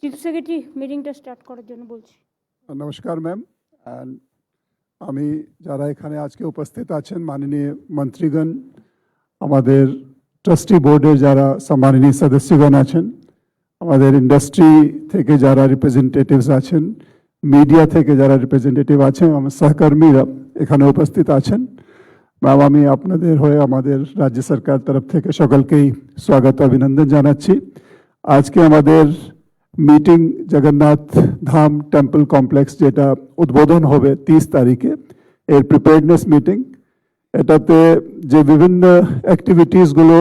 Chief secretary মিটিংটা start করার জন্য বলছি। নমস্কার ম্যাম। আমি যারা এখানে আজকে উপস্থিত আছেন, মাননীয় মন্ত্রীগণ, আমাদের ট্রাস্টি বোর্ডের যারা সম্মাননীয় সদস্যগণ আছেন, আমাদের ইন্ডাস্ট্রি থেকে যারা রিপ্রেজেন্টেটিভস আছেন, মিডিয়া থেকে যারা রিপ্রেজেন্টেটিভ আছেন, আমার সহকর্মীরা এখানে উপস্থিত আছেন, ম্যাম আমি আপনাদের হয়ে আমাদের রাজ্য সরকার তরফ থেকে সকলকেই স্বাগত অভিনন্দন জানাচ্ছি। আজকে আমাদের meeting Jagannath Dham temple complex যেটা উদ্বোধন হবে 30 তারিখে, এর প্রিপেয়ারনেস মিটিং। এটাতে যে বিভিন্ন অ্যাক্টিভিটিসগুলো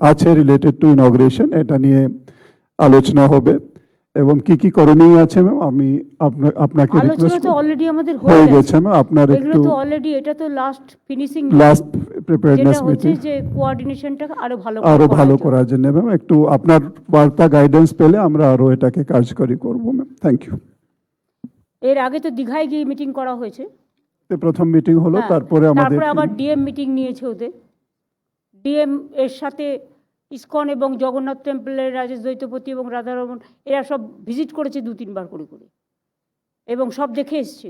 আছে রিলেটেড টু ইনগ্রেশন, এটা নিয়ে আলোচনা হবে এবং কি কি করণীয় আছে ম্যাম আমি আপনাকে আলোচনা তো অলরেডি আমাদের হয়ে গেছে ম্যাম। আপনার এগুলো একটু তো অলরেডি, এটা তো লাস্ট ফিনিশিং, লাস্ট প্রিপেয়ারনেস যেটা হচ্ছে মিটিং যে কোঅর্ডিনেশনটা আরো ভালো করার জন্য ম্যাম একটু আপনার বার্তা গাইডেন্স পেলে আমরা আরো এটাকে কার্যকরী করব ম্যাম। Thank you. এর আগে তো দীঘায় গিয়ে মিটিং করা হয়েছে, প্রথম মিটিং হলো, হ্যাঁ, তারপরে আমাদের আবার ডিএম মিটিং নিয়েছে ওদের। ডিএম এর সাথে ইসকন এবং জগন্নাথ টেম্পলের রাজেশ দ্বৈতপতি এবং রাধারমণ এরা সব ভিজিট করেছে 2-3 বার করে এবং সব দেখে এসছে।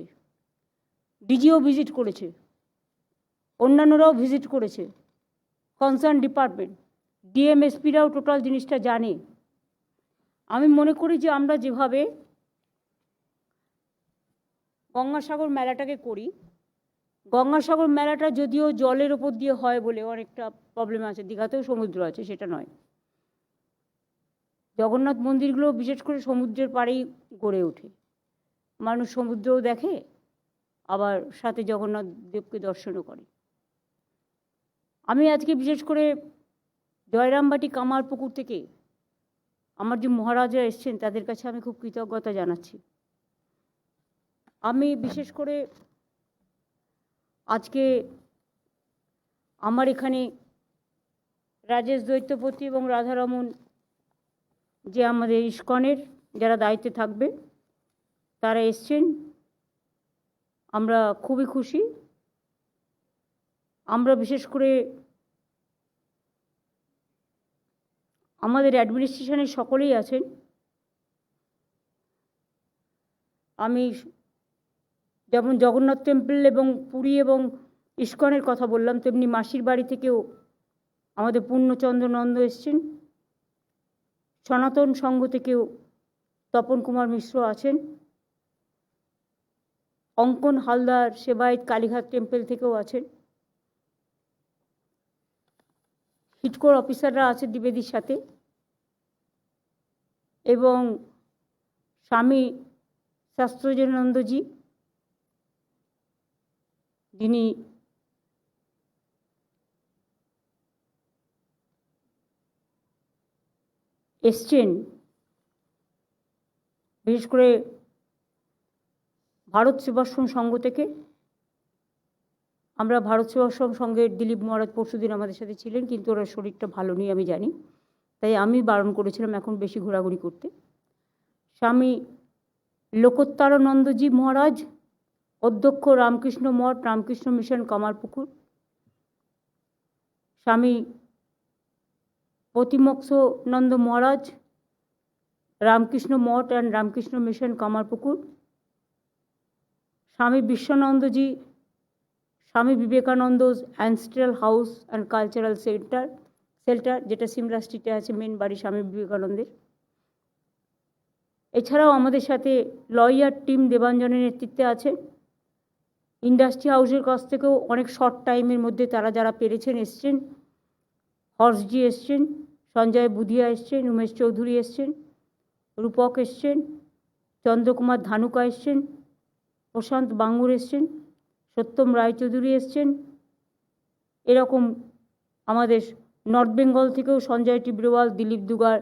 ডিজিও ভিজিট করেছে, অন্যান্যরাও ভিজিট করেছে, কনসার্ন ডিপার্টমেন্ট, ডিএমএসপিরাও টোটাল জিনিসটা জানে। আমি মনে করি যে আমরা যেভাবে গঙ্গাসাগর মেলাটাকে করি, গঙ্গাসাগর মেলাটা যদিও জলের ওপর দিয়ে হয় বলে অনেকটা প্রবলেম আছে, দীঘাতেও সমুদ্র আছে সেটা নয়, জগন্নাথ মন্দিরগুলো বিশেষ করে সমুদ্রের পাড়েই গড়ে ওঠে, মানুষ সমুদ্রও দেখে আবার সাথে জগন্নাথ দেবকে দর্শনও করে। আমি আজকে বিশেষ করে জয়রামবাটি কামারপুকুর থেকে আমার যে মহারাজরা এসছেন তাদের কাছে আমি খুব কৃতজ্ঞতা জানাচ্ছি। আমি বিশেষ করে আজকে আমার এখানে রাজেশ দ্বৈতপতি এবং রাধারমণ যে আমাদের ইসকনের যারা দায়িত্বে থাকবে তারা এসছেন, আমরা খুবই খুশি। আমরা বিশেষ করে আমাদের অ্যাডমিনিস্ট্রেশনের সকলেই আছেন। আমি যেমন জগন্নাথ টেম্পল এবং পুরী এবং ইসকনের কথা বললাম, তেমনি মাসির বাড়ি থেকেও আমাদের পূর্ণচন্দ্র নন্দ এসছেন, সনাতন সংঘ থেকেও তপন কুমার মিশ্র আছেন, অঙ্কন হালদার সেবায়েত কালীঘাট টেম্পল থেকেও আছেন, হিটকোর অফিসাররা আছে দ্বিবেদীর সাথে, এবং স্বামী শাস্ত্রজনানন্দজি যিনি এসছেন বিশেষ করে ভারত সেবাশ্রম সংঘ থেকে। আমরা ভারত সেবাশ্রম সংঘের দিলীপ মহারাজ পরশুদিন আমাদের সাথে ছিলেন, কিন্তু ওনার শরীরটা ভালো নেই আমি জানি, তাই আমি বারণ করেছিলাম এখন বেশি ঘোরাঘুরি করতে। স্বামী লোকোত্তরানন্দজি মহারাজ, অধ্যক্ষ Ramakrishna Math Ramakrishna Mission Kamarpukur, Swami Pratimokshananda Maharaj, Ramakrishna Math and Ramakrishna Mission Kamarpukur, Swami Vishwanandaji, Swami Vivekananda ancestral house and cultural centre যেটা সিমলা স্ট্রিটে আছে, মেন বাড়ি স্বামী বিবেকানন্দের। এছাড়াও আমাদের সাথে লয়ার টিম দেবাঞ্জনের নেতৃত্বে আছে। ইন্ডাস্ট্রি হাউসের কাছ থেকেও অনেক শর্ট টাইমের মধ্যে তারা যারা পেরেছেন এসছেন। হর্ষজি এসছেন, সঞ্জয় বুধিয়া এসছেন, উমেশ চৌধুরী এসছেন, রূপক এসছেন, চন্দ্রকুমার ধানুকা এসছেন, প্রশান্ত বাঙ্গুর এসছেন, সত্যম রায়চৌধুরী এসছেন। এরকম আমাদের নর্থ বেঙ্গল থেকেও সঞ্জয় টিব্রেওয়াল, দিলীপ দুগার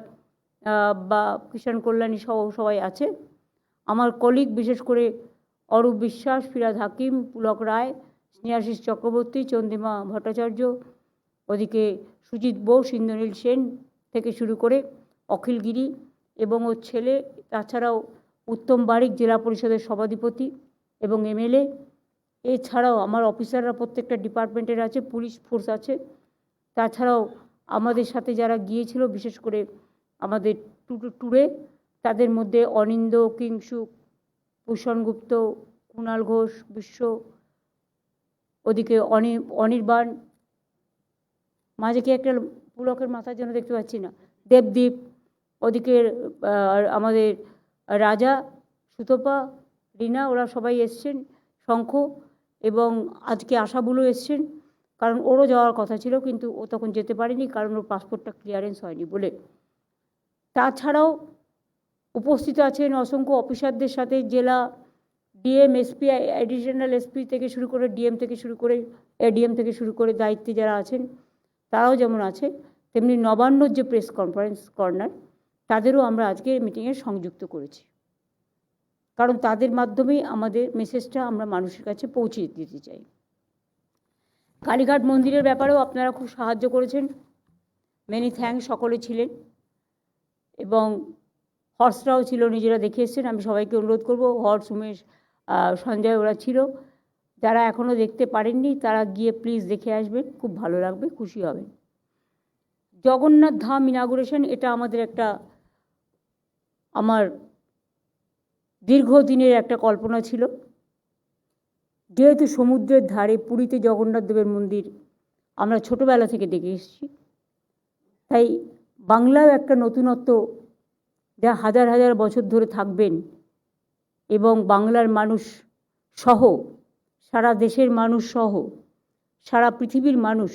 বা কিষাণ কল্যাণী সহ সবাই আছে। আমার কলিগ বিশেষ করে অরূপ বিশ্বাস, ফিরাদ হাকিম, পুলক রায়, স্নেহাশিস চক্রবর্তী, চন্দ্রিমা ভট্টাচার্য, ওদিকে সুজিত বোস, ইন্দ্রনীল সেন থেকে শুরু করে অখিল গিরি এবং ওর ছেলে, তাছাড়াও উত্তম বারিক জেলা পরিষদের সভাধিপতি এবং এমএলএ। এছাড়াও আমার অফিসাররা প্রত্যেকটা ডিপার্টমেন্টের আছে, পুলিশ ফোর্স আছে। তাছাড়াও আমাদের সাথে যারা গিয়েছিল বিশেষ করে আমাদের ট্যুরে তাদের মধ্যে অনিন্দ, কিংসুক, ভূষণ গুপ্ত, কুণাল ঘোষ, বিশ্ব, ওদিকে অনির্বাণ, মাঝে কি একটা পুলকের মাথার জন্য দেখতে পাচ্ছি না, দেবদীপ, ওদিকে আমাদের রাজা, সুতপা, রিনা, ওরা সবাই এসছেন, শঙ্খ, এবং আজকে আশাবুলও এসছেন, কারণ ওরও যাওয়ার কথা ছিল কিন্তু ও তখন যেতে পারেনি কারণ ওর পাসপোর্টটা ক্লিয়ারেন্স হয়নি বলে। তাছাড়াও উপস্থিত আছেন অসংখ্য অফিসারদের সাথে, জেলা ডিএম, এসপি, অ্যাডিশনাল এসপি থেকে শুরু করে ডিএম থেকে শুরু করে এডিএম থেকে শুরু করে দায়িত্বে যারা আছেন তারাও যেমন আছে, তেমনি নবান্নর যে প্রেস কনফারেন্স কর্নার তাদেরও আমরা আজকে মিটিংয়ে সংযুক্ত করেছি, কারণ তাদের মাধ্যমেই আমাদের মেসেজটা আমরা মানুষের কাছে পৌঁছে দিতে চাই। কালীঘাট মন্দিরের ব্যাপারেও আপনারা খুব সাহায্য করেছেন, মেনি থ্যাঙ্কস, সকলে ছিলেন এবং হর্সরাও ছিল, নিজেরা দেখে এসছেন। আমি সবাইকে অনুরোধ করব, হর্স, উমেশ, সঞ্জয় ওরা ছিল, যারা এখনও দেখতে পারেননি তারা গিয়ে প্লিজ দেখে আসবেন, খুব ভালো লাগবে, খুশি হবেন। জগন্নাথ ধাম ইনাগুরেশন, এটা আমাদের একটা, আমার দীর্ঘদিনের একটা কল্পনা ছিল। যেহেতু সমুদ্রের ধারে পুরীতে জগন্নাথ দেবের মন্দির আমরা ছোটোবেলা থেকে দেখে এসেছি, তাই বাংলাও একটা নতুনত্ব যা হাজার হাজার বছর ধরে থাকবেন এবং বাংলার মানুষ সহ, সারা দেশের মানুষ সহ, সারা পৃথিবীর মানুষ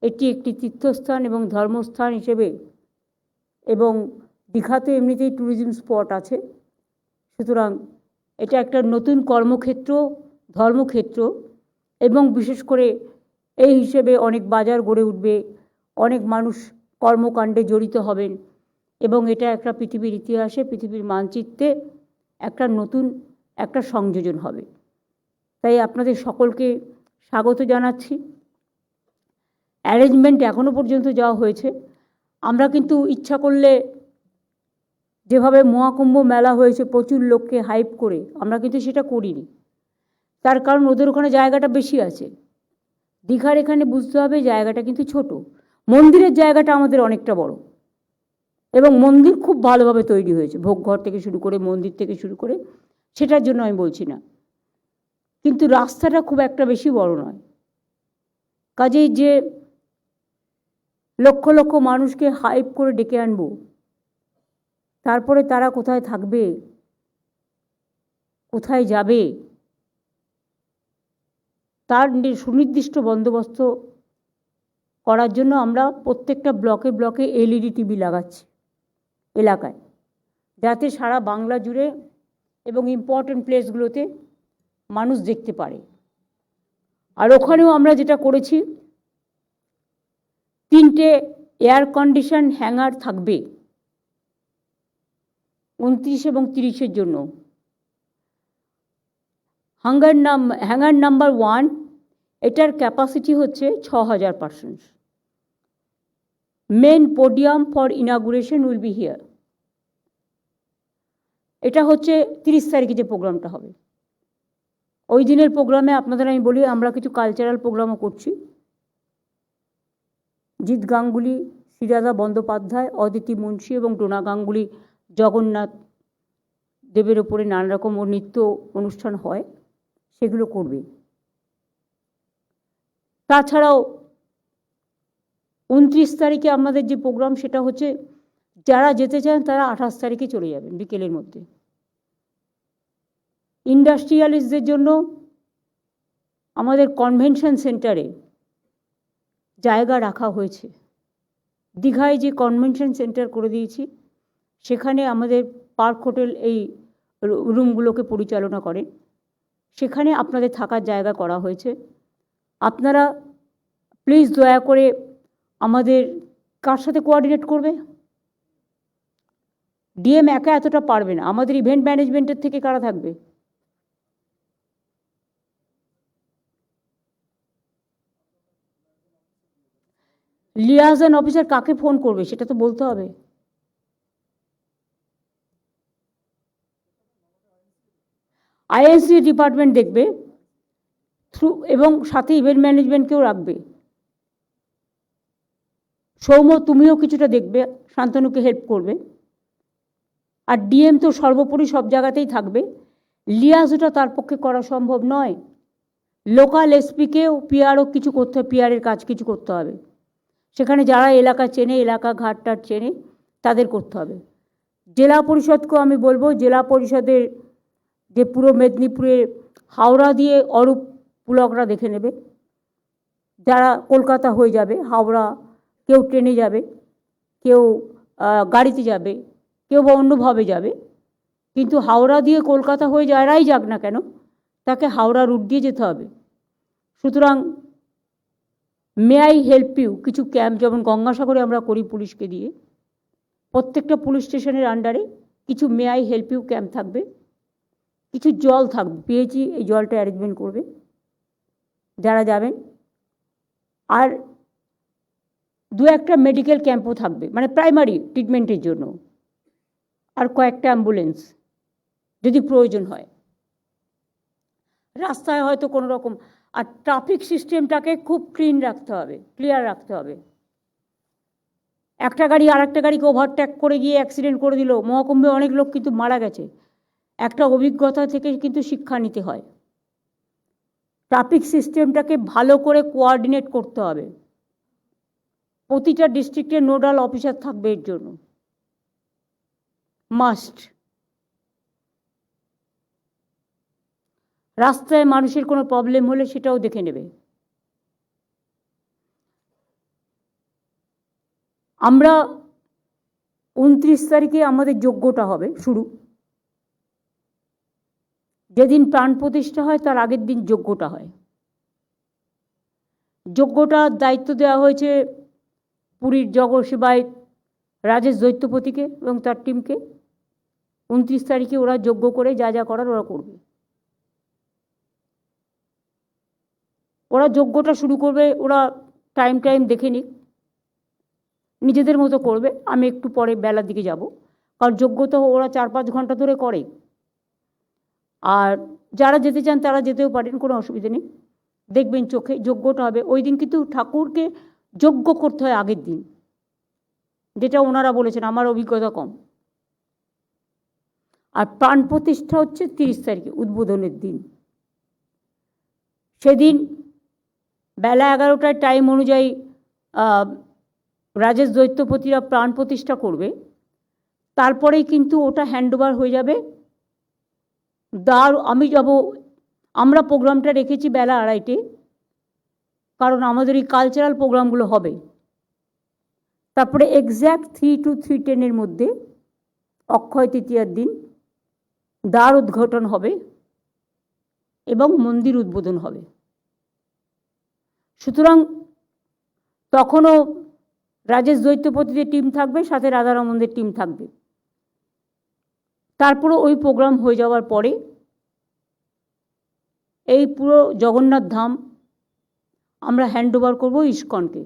এটি একটি তীর্থস্থান এবং ধর্মস্থান হিসেবে, এবং দীঘাতে এমনিতেই ট্যুরিজম স্পট আছে, সুতরাং এটা একটা নতুন কর্মক্ষেত্র, ধর্মক্ষেত্র, এবং বিশেষ করে এই হিসেবে অনেক বাজার গড়ে উঠবে, অনেক মানুষ কর্মকাণ্ডে জড়িত হবেন এবং এটা একটা পৃথিবীর ইতিহাসে, পৃথিবীর মানচিত্রে একটা নতুন একটা সংযোজন হবে। তাই আপনাদের সকলকে স্বাগত জানাচ্ছি। অ্যারেঞ্জমেন্ট এখনও পর্যন্ত যাওয়া হয়েছে, আমরা কিন্তু ইচ্ছা করলে যেভাবে মহাকুম্ভ মেলা হয়েছে প্রচুর লোককে হাইপ করে, আমরা কিন্তু সেটা করিনি, তার কারণ ওদের ওখানে জায়গাটা বেশি আছে। দীঘার এখানে বুঝতে হবে জায়গাটা কিন্তু ছোট, মন্দিরের জায়গাটা আমাদের অনেকটা বড় এবং মন্দির খুব ভালোভাবে তৈরি হয়েছে, ভোগঘর থেকে শুরু করে মন্দির থেকে শুরু করে, সেটার জন্য আমি বলছি না, কিন্তু রাস্তাটা খুব একটা বেশি বড় নয়। কাজেই যে লক্ষ লক্ষ মানুষকে হাইপ করে ডেকে আনবো, তারপরে তারা কোথায় থাকবে, কোথায় যাবে, তার সুনির্দিষ্ট বন্দোবস্ত করার জন্য আমরা প্রত্যেকটা ব্লকে ব্লকে এলইডি টিভি লাগাচ্ছি এলাকায়, যাতে সারা বাংলা জুড়ে এবং ইম্পর্টেন্ট প্লেসগুলোতে মানুষ দেখতে পারে। আর ওখানেও আমরা যেটা করেছি, 3টে এয়ার কন্ডিশন হ্যাঙ্গার থাকবে 29 এবং 30-এর জন্য। হ্যাঙ্গার নাম্বার 1, এটার ক্যাপাসিটি হচ্ছে 6000 persons. Main podium for inauguration will be here. এটা হচ্ছে 30 তারিখে যে প্রোগ্রামটা হবে, ওই দিনের প্রোগ্রামে আপনাদের আমি বলি আমরা কিছু কালচারাল প্রোগ্রামও করছি। জিৎ গাঙ্গুলি, শ্রীরাধা বন্দ্যোপাধ্যায়, অদিতি মুন্সি এবং ডোনা গাঙ্গুলি জগন্নাথ দেবের ওপরে নানা রকম নৃত্য অনুষ্ঠান হয়, সেগুলো করবে। তাছাড়াও 29 তারিখে আমাদের যে প্রোগ্রাম সেটা হচ্ছে, যারা যেতে চান তারা 28 তারিখে চলে যাবেন বিকেলের মধ্যে। ইন্ডাস্ট্রিয়ালিস্টদের জন্য আমাদের কনভেনশন সেন্টারে জায়গা রাখা হয়েছে। দীঘায় যে কনভেনশন সেন্টার করে দিয়েছি, সেখানে আমাদের পার্ক হোটেল এই রুমগুলোকে পরিচালনা করেন, সেখানে আপনাদের থাকার জায়গা করা হয়েছে। আপনারা প্লিজ দয়া করে আমাদের কার সাথে কোঅর্ডিনেট করবে, ডিএম একা এতটা পারবে না, আমাদের ইভেন্ট ম্যানেজমেন্টের থেকে কারা থাকবে, লিয়াজন অফিসার কাকে ফোন করবে সেটা তো বলতে হবে। আইএনসি ডিপার্টমেন্ট দেখবে থ্রু, এবং সাথে ইভেন্ট ম্যানেজমেন্টকেও রাখবে। সৌম্য তুমিও কিছুটা দেখবে, শান্তনুকে হেল্প করবে। আর ডিএম তো সর্বোপরি সব জায়গাতেই থাকবে, লিয়াজটা তার পক্ষে করা সম্ভব নয়। লোকাল এসপিকেও পিআরও কিছু করতে হবে, পিআরের কাজ কিছু করতে হবে। সেখানে যারা এলাকা চেনে, এলাকা ঘাটটার চেনে, তাদের করতে হবে। জেলা পরিষদকেও আমি বলবো, জেলা পরিষদের যে পুরো মেদিনীপুরে হাওড়া দিয়ে অরূপ পুলকরা দেখে নেবে, যারা কলকাতা হয়ে যাবে, হাওড়া কেউ ট্রেনে যাবে, কেউ গাড়িতে যাবে, কেউ বা অন্যভাবে যাবে, কিন্তু হাওড়া দিয়ে কলকাতা হয়ে যারাই যাক না কেন, তাকে হাওড়া রুট দিয়ে যেতে হবে। সুতরাং মে আই হেল্প ইউ কিছু ক্যাম্প, যেমন গঙ্গাসাগরে আমরা করি পুলিশকে দিয়ে, প্রত্যেকটা পুলিশ স্টেশনের আন্ডারে কিছু may I help you camp থাকবে, কিছু জল থাকবে, পিএইচই এই জলটা অ্যারেঞ্জমেন্ট করবে যারা যাবেন, আর দু একটা মেডিকেল ক্যাম্পও থাকবে, মানে প্রাইমারি ট্রিটমেন্টের জন্য, আর কয়েকটা অ্যাম্বুলেন্স যদি প্রয়োজন হয়। রাস্তায় হয়তো কোনো রকম, আর ট্রাফিক সিস্টেমটাকে খুব ক্লিন রাখতে হবে, ক্লিয়ার রাখতে হবে। একটা গাড়ি আর একটা গাড়িকে ওভারটেক করে গিয়ে অ্যাক্সিডেন্ট করে দিল, মহাকুম্ভে অনেক লোক কিন্তু মারা গেছে। একটা অভিজ্ঞতা থেকে কিন্তু শিক্ষা নিতে হয়। ট্রাফিক সিস্টেমটাকে ভালো করে কোঅর্ডিনেট করতে হবে। প্রতিটা ডিস্ট্রিক্টের নোডাল অফিসার থাকবে এর জন্য, মাস্ট। রাস্তায় মানুষের কোনো প্রবলেম হলে সেটাও দেখে নেবে। আমরা 29 তারিখে আমাদের যজ্ঞটা হবে শুরু। যেদিন প্রাণ প্রতিষ্ঠা হয় তার আগের দিন যজ্ঞটা হয়। যজ্ঞটার দায়িত্ব দেওয়া হয়েছে পুরীর জগসেবায় রাজেশ দৈত্যপতিকে এবং তার টিমকে। 29 তারিখে ওরা যজ্ঞ করে যা যা করার ওরা করবে। ওরা যজ্ঞটা শুরু করবে, ওরা টাইম দেখে নিক, নিজেদের মতো করবে। আমি একটু পরে বেলার দিকে যাব, কারণ যজ্ঞ তো ওরা 4-5 ঘন্টা ধরে করে। আর যারা যেতে চান তারা যেতেও পারেন, কোনো অসুবিধা নেই। দেখবেন চোখে যজ্ঞটা হবে ওই দিন, কিন্তু ঠাকুরকে যজ্ঞ করতে হয় আগের দিন, যেটা ওনারা বলেছেন, আমার অভিজ্ঞতা কম। আর প্রাণ প্রতিষ্ঠা হচ্ছে 30 তারিখে, উদ্বোধনের দিন। সেদিন বেলা 11টায় টাইম অনুযায়ী রাজেশ দৈত্যপতিরা প্রাণ প্রতিষ্ঠা করবে। তারপরেই কিন্তু ওটা হ্যান্ডওভার হয়ে যাবে। আমি যাব, আমরা প্রোগ্রামটা রেখেছি বেলা 2:30, কারণ আমাদের এই কালচারাল প্রোগ্রামগুলো হবে। তারপরে এক্স্যাক্ট 3 to 3:10 মধ্যে অক্ষয় তৃতীয়ার দিন দ্বার উদ্ঘাটন হবে এবং মন্দির উদ্বোধন হবে। সুতরাং তখনও রাজেশ দৈত্যপতিদের টিম থাকবে, সাথে রাধারমণদের টিম থাকবে। তারপরে ওই প্রোগ্রাম হয়ে যাওয়ার পরে এই পুরো জগন্নাথ ধাম আমরা হ্যান্ডওভার করব ইস্কনকে,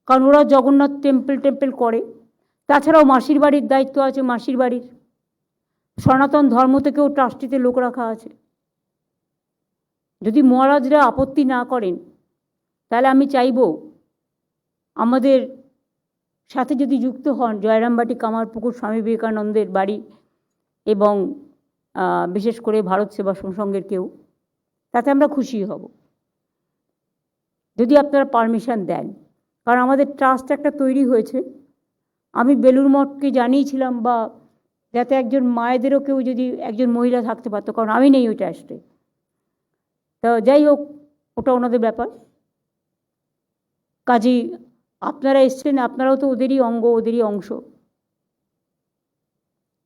কারণ ওরা জগন্নাথ টেম্পল করে। তাছাড়াও মাসির বাড়ির দায়িত্ব আছে, মাসির বাড়ির সনাতন ধর্ম থেকেও ট্রাস্টিতে লোক রাখা আছে। যদি মহারাজরা আপত্তি না করেন, তাহলে আমি চাইব আমাদের সাথে যদি যুক্ত হন জয়রামবাটি, কামারপুকুর, স্বামী বিবেকানন্দের বাড়ি এবং বিশেষ করে ভারত সেবাশ্রম সংঘের কেউ, তাতে আমরা খুশি হব যদি আপনারা পারমিশন দেন। কারণ আমাদের ট্রাস্ট একটা তৈরি হয়েছে। আমি বেলুড় মঠকে জানিয়েছিলাম, বা যাতে একজন মায়েদেরও কেউ যদি একজন মহিলা থাকতে পারতো, কারণ আমি নেই ওই ট্রাস্টে। তো যাই হোক, ওটা ওনাদের ব্যাপার। কাজেই আপনারা এসছেন, আপনারাও তো ওদেরই অঙ্গ, ওদেরই অংশ।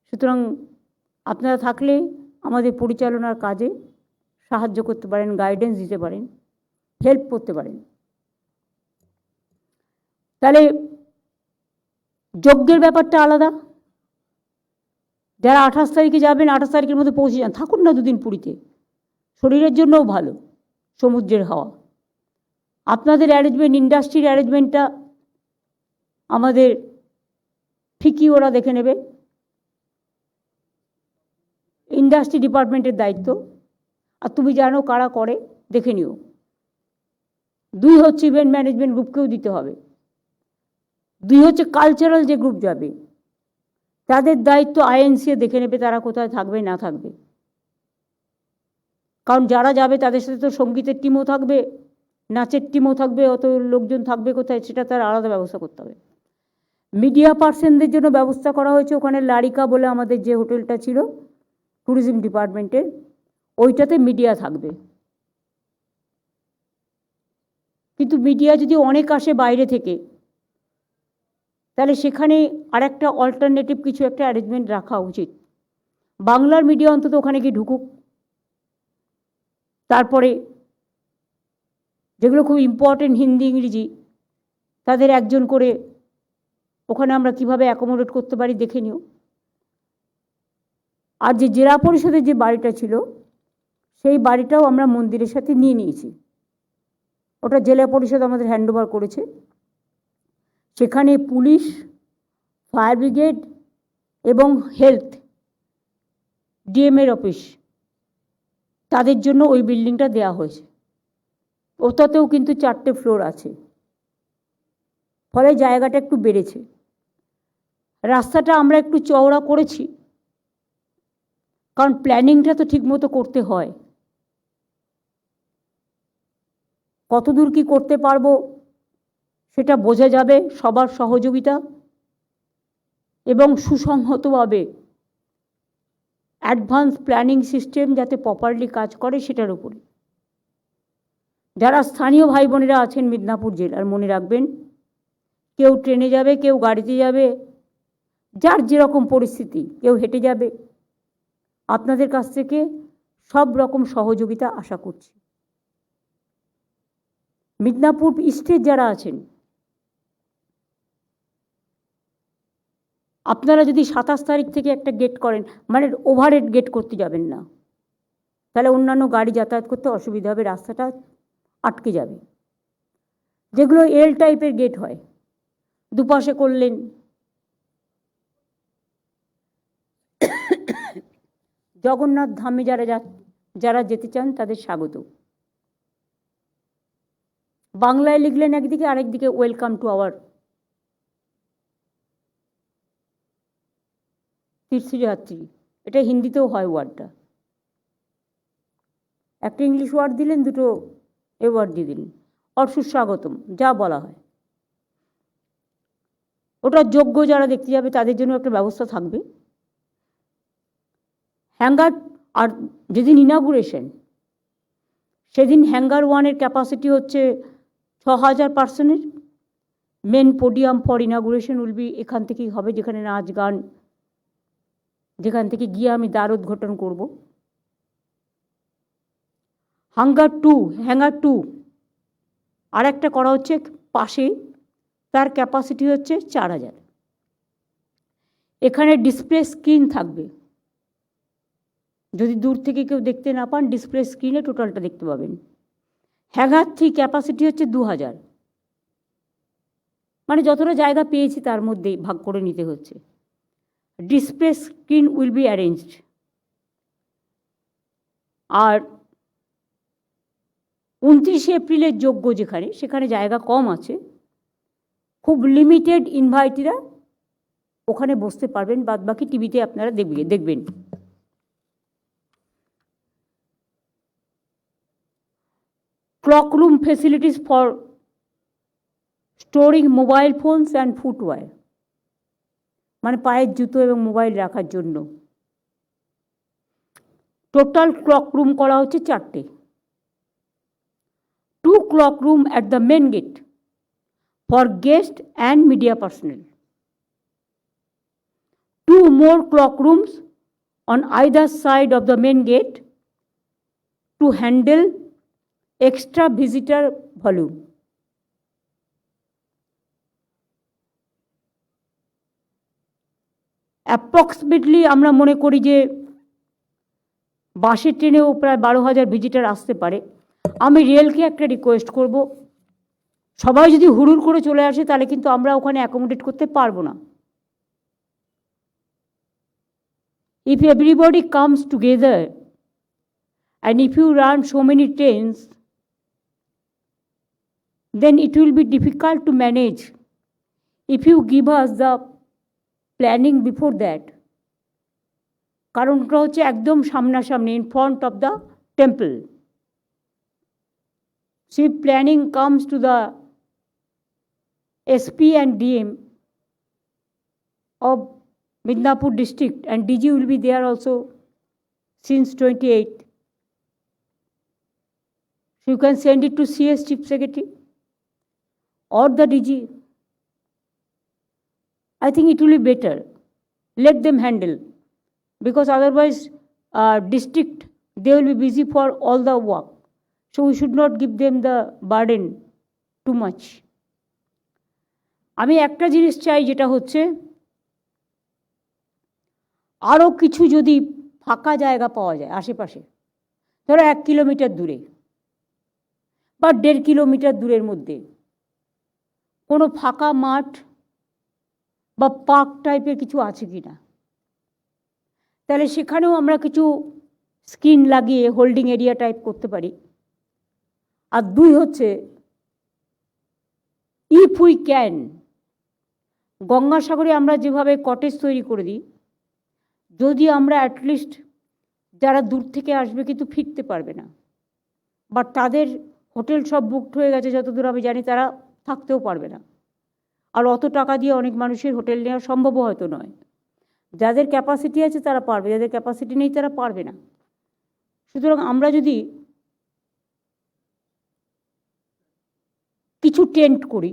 সুতরাং আপনারা থাকলে আমাদের পরিচালনার কাজে সাহায্য করতে পারেন, গাইডেন্স দিতে পারেন, হেল্প করতে পারেন। তাহলে যজ্ঞের ব্যাপারটা আলাদা। যারা 28 তারিখে যাবেন, 28 তারিখের মধ্যে পৌঁছে যান, থাকুন না 2 দিন পুরীতে, শরীরের জন্যও ভালো সমুদ্রের হাওয়া। আপনাদের অ্যারেঞ্জমেন্ট, ইন্ডাস্ট্রির অ্যারেঞ্জমেন্টটা আমাদের ঠিকই ওরা দেখে নেবে, ইন্ডাস্ট্রি ডিপার্টমেন্টের দায়িত্ব। আর তুমি জানো কারা করে, দেখে নিও। 2 হচ্ছে ইভেন্ট ম্যানেজমেন্ট গ্রুপকেও দিতে হবে। 2 হচ্ছে কালচারাল যে গ্রুপ যাবে, তাদের দায়িত্ব আইএনসি দেখে নেবে তারা কোথায় থাকবে না থাকবে, কারণ যারা যাবে তাদের সাথে তো সঙ্গীতের টিমও থাকবে, নাচের টিমও থাকবে, অত লোকজন থাকবে কোথায় সেটা তার আলাদা ব্যবস্থা করতে হবে। মিডিয়া পার্সনদের জন্য ব্যবস্থা করা হয়েছে, ওখানে লারিকা বলে আমাদের যে হোটেলটা ছিল ট্যুরিজম ডিপার্টমেন্টের, ওইটাতে মিডিয়া থাকবে। কিন্তু মিডিয়া যদি অনেক আসে বাইরে থেকে, তাহলে সেখানে আরেকটা অল্টারনেটিভ কিছু একটা অ্যারেঞ্জমেন্ট রাখা উচিত। বাংলার মিডিয়া অন্তত ওখানে গিয়ে ঢুকুক, তারপরে যেগুলো খুব ইম্পর্টেন্ট হিন্দি ইংরেজি তাদের একজন করে ওখানে আমরা কিভাবে অ্যাকোমোডেট করতে পারি দেখে নিও। আর যে জেলা পরিষদের যে বাড়িটা ছিল সেই বাড়িটাও আমরা মন্দিরের সাথে নিয়ে নিয়েছি, ওটা জেলা পরিষদ আমাদের হ্যান্ডওভার করেছে। সেখানে পুলিশ, ফায়ার ব্রিগেড এবং হেলথ ডিএমের অফিস তাদের জন্য ওই বিল্ডিংটা দেওয়া হয়েছে। ওটাতেও কিন্তু 4টে ফ্লোর আছে, ফলে জায়গাটা একটু বেড়েছে। রাস্তাটা আমরা একটু চওড়া করেছি, কারণ প্ল্যানিংটা তো ঠিকমতো করতে হয়। কতদূর কি করতে পারবো সেটা বোঝা যাবে সবার সহযোগিতা এবং সুসংহতভাবে অ্যাডভান্স প্ল্যানিং সিস্টেম যাতে প্রপারলি কাজ করে সেটার উপরে। যারা স্থানীয় ভাই বোনেরা আছেন মিদনাপুর জেলার, মনে রাখবেন কেউ ট্রেনে যাবে, কেউ গাড়িতে যাবে, যার যেরকম পরিস্থিতি, কেউ হেঁটে যাবে, আপনাদের কাছ থেকে সব রকম সহযোগিতা আশা করছি। মিদনাপুর ইস্টের যারা আছেন, আপনারা যদি 27 তারিখ থেকে একটা গেট করেন, মানে ওভারহেড গেট করতে যাবেন না, তাহলে অন্যান্য গাড়ি যাতায়াত করতে অসুবিধা হবে, রাস্তাটা আটকে যাবে। যেগুলো এল টাইপের গেট হয়, দুপাশে করলেন, জগন্নাথ ধামে যারা যেতে চান তাদের স্বাগত। বাংলায় লিখলেন একদিকে, আরেকদিকে ওয়েলকাম টু আওয়ার তীর্থযাত্রী, এটা হিন্দিতেও হয় ওয়ার্ডটা। একটা ইংলিশ ওয়ার্ড দিলেন, দুটো এ ওয়ার্ড দিয়ে দিলেন, আর সুস্বাগতম যা বলা হয়। ওটা যোগ্য যারা দেখতে যাবে তাদের জন্য একটা ব্যবস্থা থাকবে। হ্যাঙ্গার, আর যেদিন ইনাগুরেশন সেদিন হ্যাঙ্গার 1-এর ক্যাপাসিটি হচ্ছে 6000 পার্সনের। Main podium for inauguration will be এখান থেকেই হবে, যেখানে নাচ গান, যেখান থেকে গিয়ে আমি দ্বার উদ্ঘাটন করব। হ্যাঙ্গার 2 আর একটা করা হচ্ছে পাশে, তার ক্যাপাসিটি হচ্ছে 4000। এখানে ডিসপ্লে স্ক্রিন থাকবে, যদি দূর থেকে কেউ দেখতে না পান ডিসপ্লে স্ক্রিনে টোটালটা দেখতে পাবেন। হ্যাঙ্গার 3 ক্যাপাসিটি হচ্ছে 2000, মানে যতটা জায়গা পেয়েছি তার মধ্যেই ভাগ করে নিতে হচ্ছে। Display screen will be arranged. আর 29 এপ্রিলের যোগ্য যেখানে, সেখানে জায়গা কম আছে, খুব লিমিটেড ইনভাইটিরা ওখানে বসতে পারবেন, বাদ বাকি টিভিতে আপনারা দেখবেন। Clock room facilities for storing mobile phones and footwear, মানে পায়ের জুতো এবং মোবাইল রাখার জন্য। টোটাল ক্লক রুম করা হচ্ছে 4টে। 2 clock room at the main gate for guests and media personnel. 2 more clock rooms on either side of the main gate to handle extra visitor volume. Approximately আমরা মনে করি যে বাসে ট্রেনেও প্রায় 12,000 ভিজিটার আসতে পারে। আমি রেলকে একটা রিকোয়েস্ট করব, সবাই যদি হুড়ুর করে চলে আসে তাহলে কিন্তু আমরা ওখানে অ্যাকোমোডেট করতে পারবো না। If everybody comes together and if you run so many trains, then it will be difficult to manage. If you give us the planning before that, কারণটা হচ্ছে একদম সামনাসামনি, in front of the temple. সেই planning comes to the SP and DM of Midnapur district, and DG will be there also since 28th. So you can send it to CS Chief Secretary or the DG. I think it will be better. Let them handle, because otherwise district, they will be busy for all the work. So we should not give them the burden too much. আমি একটা জিনিস চাই, যেটা হচ্ছে আরও কিছু যদি ফাঁকা জায়গা পাওয়া যায় আশেপাশে, ধরো 1 কিলোমিটার দূরে বা 1.5 কিলোমিটার দূরের মধ্যে কোনো ফাঁকা মাঠ বা পার্ক টাইপের কিছু আছে কি না, তাহলে সেখানেও আমরা কিছু স্ক্রিন লাগিয়ে হোল্ডিং এরিয়া টাইপ করতে পারি। আর 2 হচ্ছে, ইফ উই ক্যান, গঙ্গাসাগরে আমরা যেভাবে কটেজ তৈরি করে দিই, যদি আমরা অ্যাটলিস্ট যারা দূর থেকে আসবে কিন্তু ফিরতে পারবে না, বাট তাদের হোটেল সব বুকড হয়ে গেছে যতদূর আমি জানি, তারা থাকতেও পারবে না, আর অত টাকা দিয়ে অনেক মানুষের হোটেল নেওয়া সম্ভবও হয়তো নয়। যাদের ক্যাপাসিটি আছে তারা পারবে, যাদের ক্যাপাসিটি নেই তারা পারবে না। সুতরাং আমরা যদি কিছু টেন্ট করি,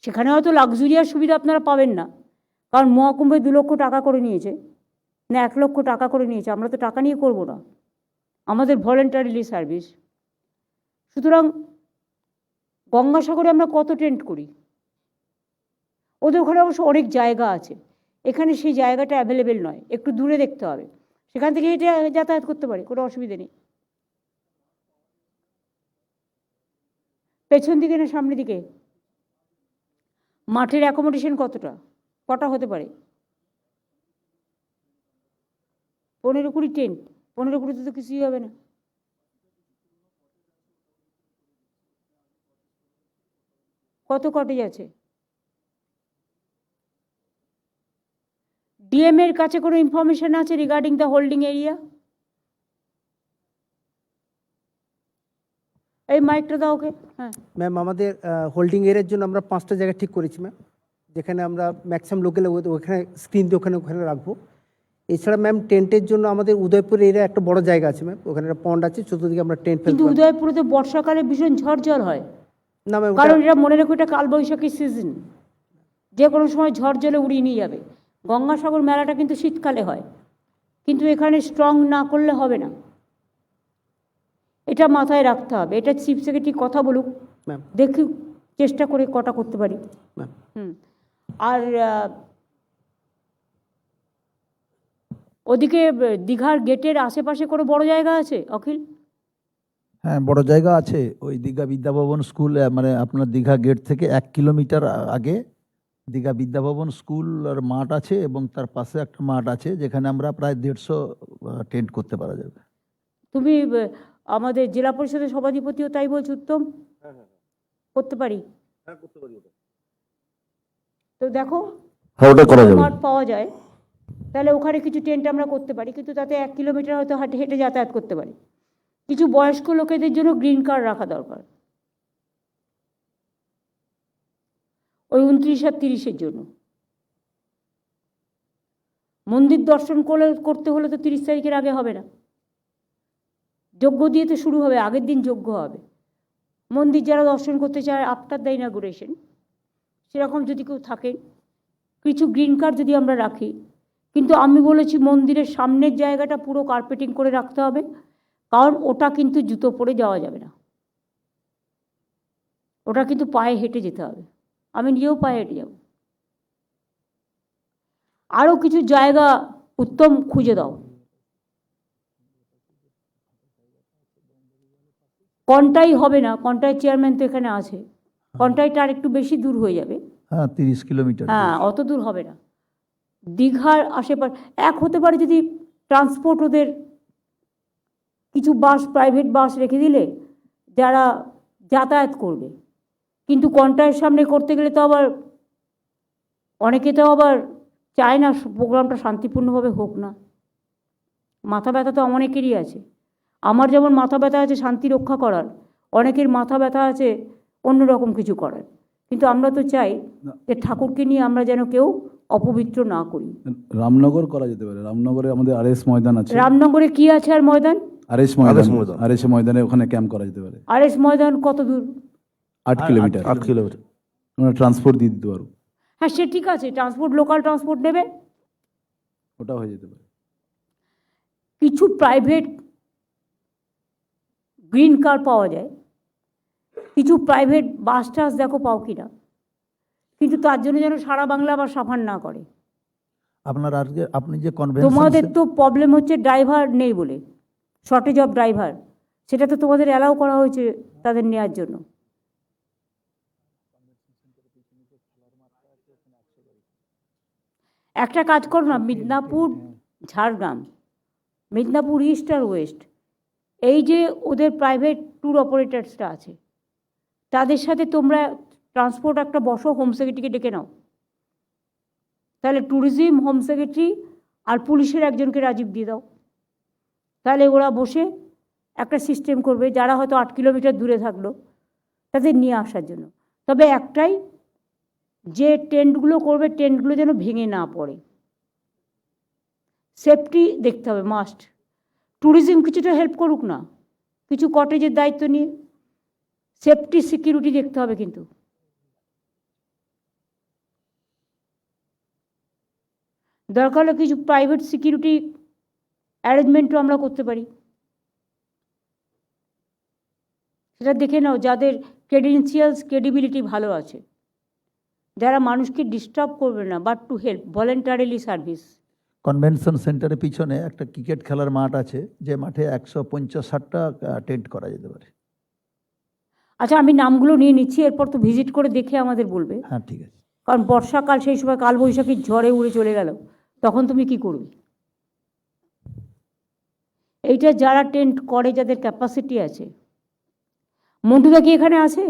সেখানে হয়তো লাক্সুরিয়াস সুবিধা আপনারা পাবেন না, কারণ মহাকুম্ভে 2 লক্ষ টাকা করে নিয়েছে, না 1 লক্ষ টাকা করে নিয়েছে। আমরা তো টাকা নিয়ে করব না, আমাদের ভলেন্টারিলি সার্ভিস। সুতরাং গঙ্গাসাগরে আমরা কত টেন্ট করি, ওদের ওখানে অবশ্য অনেক জায়গা আছে, এখানে সেই জায়গাটা অ্যাভেলেবেল নয়, একটু দূরে দেখতে হবে, সেখান থেকে হেঁটে যাতায়াত করতে পারি, কোনো অসুবিধা নেই। পেছন দিকে না সামনের দিকে? মাঠের অ্যাকোমোডেশন কটা হতে পারে? 15-20 টেন্ট। 15-20 তো কিছুই হবে না। কত কটেজ আছে? ডিএম এর কাছে কোনো ইনফরমেশন আছে রিগার্ডিং দ্য হোল্ডিং এরিয়া? এই মাইকটা দাও ওকে। হ্যাঁ ম্যাম, আমাদের হোল্ডিং এরিয়ার জন্য আমরা 5টা জায়গা ঠিক করেছি ম্যাম, যেখানে আমরা ম্যাক্সিমাম লোকেল ওখানে স্ক্রিন দিয়ে ওখানে রাখবো। এছাড়া ম্যাম টেন্টের জন্য আমাদের উদয়পুর এরিয়া একটা বড় জায়গা আছে ম্যাম, ওখানে একটা পন্ড আছে, চতুর্দিকে আমরা টেন্ট কিন্তু উদয়পুরে তো বর্ষাকালে ভীষণ ঝড় হয়, না ম্যাম, কারণ এটা মনে রেখো এটা কালবৈশাখী সিজন, যে কোনো সময় ঝড় জলে উড়িয়ে নিয়ে যাবে। গঙ্গাসাগর মেলাটা কিন্তু শীতকালে হয়, কিন্তু এখানে স্ট্রং না করলে হবে না, এটা মাথায় রাখতে হবে। এটা চিফ সেক্রেটারি কথা বলুক, ম্যাম, দেখি চেষ্টা করে কটা করতে পারি। ম্যাম। আর ওদিকে দীঘার গেটের আশেপাশে কোনো বড় জায়গা আছে অখিল? হ্যাঁ, বড় জায়গা আছে। ওই দীঘা বিদ্যাভবন স্কুল, মানে আপনার দীঘা গেট থেকে 1 কিলোমিটার আগে দীঘা বিদ্যাভবন স্কুল আর মাঠ আছে, এবং তার পাশে একটা মাঠ আছে যেখানে আমরা প্রায় 150 টেন্ট করতে পারা যাবে। তুমি আমাদের জেলা পরিষদের সভাধিপতিও তাই বলছো উত্তম? করতে পারি। তো দেখো মাঠ পাওয়া যায়, তাহলে ওখানে কিছু টেন্ট আমরা করতে পারি, কিন্তু তাতে 1 কিলোমিটার হয়তো হেঁটে যাতায়াত করতে পারি। কিছু বয়স্ক লোকেদের জন্য গ্রিন কার্ড রাখা দরকার, ওই 29 আর 30-এর জন্য। মন্দির দর্শন করতে হলে তো 30 তারিখের আগে হবে না, যজ্ঞ দিয়ে তো শুরু হবে, আগের দিন যজ্ঞ হবে। মন্দির যারা দর্শন করতে চায় আফটার দ্য ইনাগুরেশন, সেরকম যদি কেউ থাকেন, কিছু গ্রিন কার্ড যদি আমরা রাখি। কিন্তু আমি বলেছি মন্দিরের সামনের জায়গাটা পুরো কার্পেটিং করে রাখতে হবে, কারণ ওটা কিন্তু জুতো পরে যাওয়া যাবে না, ওটা কিন্তু পায়ে হেঁটে যেতে হবে। আমি নিজেও পায়ে হেঁটে যাব। আরও কিছু জায়গা উত্তম খুঁজে দাও। কন্টাই হবে না, কন্টাই চেয়ারম্যান তো এখানে আছে, কন্টাইটা আর একটু বেশি দূর হয়ে যাবে। হ্যাঁ, 30 কিলোমিটার। হ্যাঁ, অত দূর হবে না। দীঘার আশেপাশে হতে পারে যদি ট্রান্সপোর্ট ওদের কিছু বাস, প্রাইভেট বাস রেখে দিলে যারা যাতায়াত করবে। কিন্তু কন্টাইয়ের সামনে করতে গেলে তো আবার অনেকে তো আবার চায় না প্রোগ্রামটা শান্তিপূর্ণভাবে হোক না। মাথা ব্যথা তো অনেকেরই আছে। আমার যেমন মাথা ব্যথা আছে শান্তি রক্ষা করার, অনেকের মাথা ব্যথা আছে অন্য রকম কিছু করার। কিন্তু আমরা তো চাই যে ঠাকুরকে নিয়ে আমরা যেন কেউ অপবিত্র না করি। রামনগর করা যেতে পারে। রামনগরে আমাদের আরএস ময়দান আছে। রামনগরে কি আছে আর ময়দান? আরএস ময়দান, আরএস ময়দানে ওখানে ক্যাম্প করা যেতে পারে। আরএস ময়দান কত দূর? 8 কিলোমিটার। 8 কিলোমিটার। আমরা ট্রান্সপোর্ট দিয়ে দিতে পারবো। হ্যাঁ, সে ঠিক আছে, ট্রান্সপোর্ট, লোকাল ট্রান্সপোর্ট নেবে। ওটাও হয়ে যেতে পারে। কিছু প্রাইভেট গ্রিন কার পাওয়া যায়, কিছু প্রাইভেট বাস টাস দেখো পাও কিনা, কিন্তু তার জন্য যেন সারা বাংলা আবার সাফার না করে। আপনার আজকে আপনি যে কনভেনশন, তোমাদের তো প্রবলেম হচ্ছে ড্রাইভার নেই বলে, শর্টেজ অফ ড্রাইভার, সেটা তো তোমাদের অ্যালাউ করা হয়েছে তাদের নেওয়ার জন্য। একটা কাজ করো না, মিদনাপুর, ঝাড়গ্রাম, মিদনাপুর ইস্ট আর ওয়েস্ট, এই যে ওদের প্রাইভেট ট্যুর অপারেটার্সটা আছে, তাদের সাথে তোমরা ট্রান্সপোর্ট একটা বসো, হোম সেক্রেটারিকে ডেকে নাও। তাহলে ট্যুরিজম, হোম সেক্রেটারি আর পুলিশের একজনকে রাজীব দিয়ে দাও। তাহলে ওরা বসে একটা সিস্টেম করবে, যারা হয়তো 8 কিলোমিটার দূরে থাকলো তাদের নিয়ে আসার জন্য। তবে একটাই, যে টেন্টগুলো করবে টেন্টগুলো যেন ভেঙে না পড়ে। সেফটি দেখতে হবে মাস্ট। ট্যুরিজম কিছুটা হেল্প করুক না, কিছু কটেজের দায়িত্ব নিয়ে, সেফটি সিকিউরিটি দেখতে হবে। কিন্তু দরকার হলে কিছু প্রাইভেট সিকিউরিটি অ্যারেঞ্জমেন্টও আমরা করতে পারি। সেটা দেখে নাও যাদের ক্রেডেন্সিয়ালস, ক্রেডিবিলিটি ভালো আছে, যারা মানুষকে ডিস্টার্ব করবে না, but to help, voluntarily service. Convention সেন্টারের পিছনে একটা ক্রিকেট খেলার মাঠ আছে, যে মাঠে 150-60টা টেন্ট করা যেতে পারে। আচ্ছা, আমি নামগুলো নিয়ে নিচ্ছি, এরপর তো ভিজিট করে দেখে আমাদের বলবে। হ্যাঁ, ঠিক আছে। কারণ বর্ষাকাল, সেই সময় কালবৈশাখীর ঝড়ে উড়ে চলে গেল, তখন তুমি কি করবে? এইটা যারা টেন্ট করে, যাদের ক্যাপাসিটি আছে। মন্টুদা কি এখানে আছে?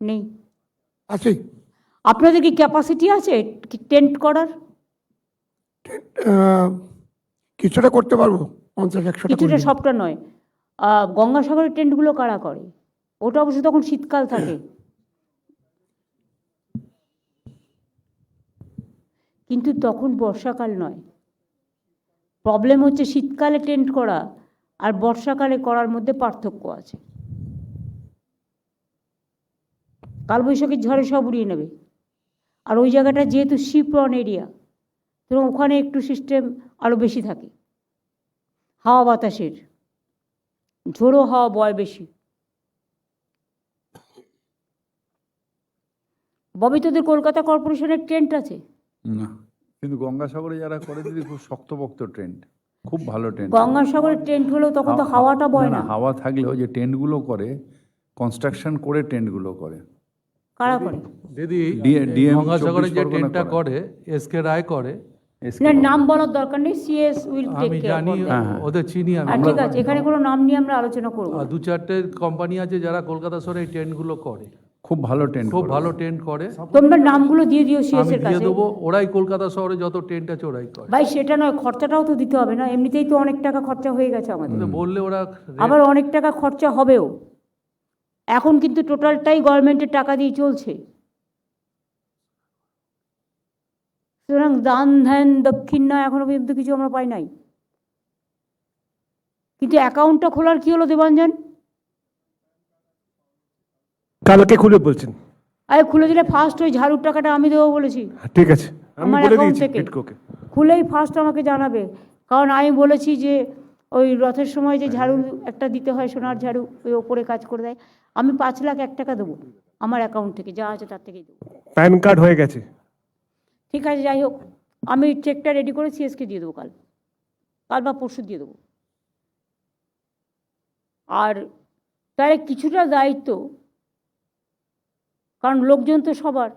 নেই। আছে। আপনাদের কি ক্যাপাসিটি আছে টেন্ট করার? কিছুটা করতে পারবো, 50-100টা কিছুটা, সবটা নয়। গঙ্গাসাগরের টেন্টগুলো কারা করে? ওটা অবশ্য তখন শীতকাল থাকে, কিন্তু তখন বর্ষাকাল নয়। প্রবলেম হচ্ছে শীতকালে টেন্ট করা আর বর্ষাকালে করার মধ্যে পার্থক্য আছে। কালবৈশাখীর ঝড়ে সব উড়িয়ে নেবে। আর ওই জায়গাটা যেহেতু শিপরন এরিয়া, তো ওখানে একটু সিস্টেম আরও বেশি থাকে, হাওয়া বাতাসের, ঝোড়ো হাওয়া বয় বেশি। ববি, তোদের কলকাতা কর্পোরেশনের টেন্ট আছে? না, কিন্তু গঙ্গাসাগরে যারা করে দিদি খুব শক্তপোক্ত ট্রেন্ড, খুব ভালো ট্রেন্ড। গঙ্গাসাগরের টেন্ট হলেও তখন তো হাওয়াটা বয় না। হাওয়া থাকলেও যে টেন্টগুলো করে, কনস্ট্রাকশন করে টেন্টগুলো করে। কারা করে? দিদি DM গঙ্গাসাগরে যে 24 ট্রেনটা পরগনা করে এসকে রায় করে, না, নাম বলার দরকার নেই, সিএস উইল টেক আমি কেয়ার। জানি, ওদের চিনি আমি। ঠিক আছে, এখানে কোনো নাম নিয়ে আমরা আলোচনা করব। 2-4টে কোম্পানি আছে যারা কলকাতা শহরে এই ট্রেনগুলো করে, খুব ভালো ট্রেন্ড, খুব ভালো ট্রেন করে। তোমরা নামগুলো দিয়ে দিও সিএস আমি এর দিয়ে কাছে। দেবো, ওরাই কলকাতা শহরে যত ট্রেন আছে ওরাই করে। ভাই, সেটা নয়, খরচাটাও তো দিতে হবে না? এমনিতেই তো অনেক টাকা খরচা হয়ে গেছে আমাদের, তো বললে ওরা আবার অনেক টাকা খরচা হবেও। এখন কিন্তু টোটালটাই গভর্নমেন্টের টাকা দিয়ে চলছে। সুতরাং দান ধ্যান দক্ষিণ না, এখনো পর্যন্ত কিছু আমরা পাই নাই। কিন্তু অ্যাকাউন্টটা খোলার কি হলো দেবাঞ্জন? কালকে খুলে বলছেন। আরে খুলে দিলে ফার্স্ট ওই ঝাড়ুর টাকাটা আমি দেবো বলেছি। ঠিক আছে, আমি আমার বলে অ্যাকাউন্ট দিয়েছি থেকে বিটকোকে। খুলেই ফার্স্ট আমাকে জানাবে। কারণ আমি বলেছি যে ওই রথের সময় যে ঝাড়ু একটা দিতে হয়, সোনার ঝাড়ু, ওই ওপরে কাজ করে দেয়, আমি 5,01,000 টাকা দেবো আমার অ্যাকাউন্ট থেকে, যা আছে তার থেকেই দেবো। প্যান কার্ড হয়ে গেছে। ঠিক আছে, যাই হোক, আমি চেকটা রেডি করে সিএসকে দিয়ে দেবো কাল বা পরশু দিয়ে দেবো। আর তাহলে কিছুটা দায়িত্ব, কারণ লোকজন তো সবার,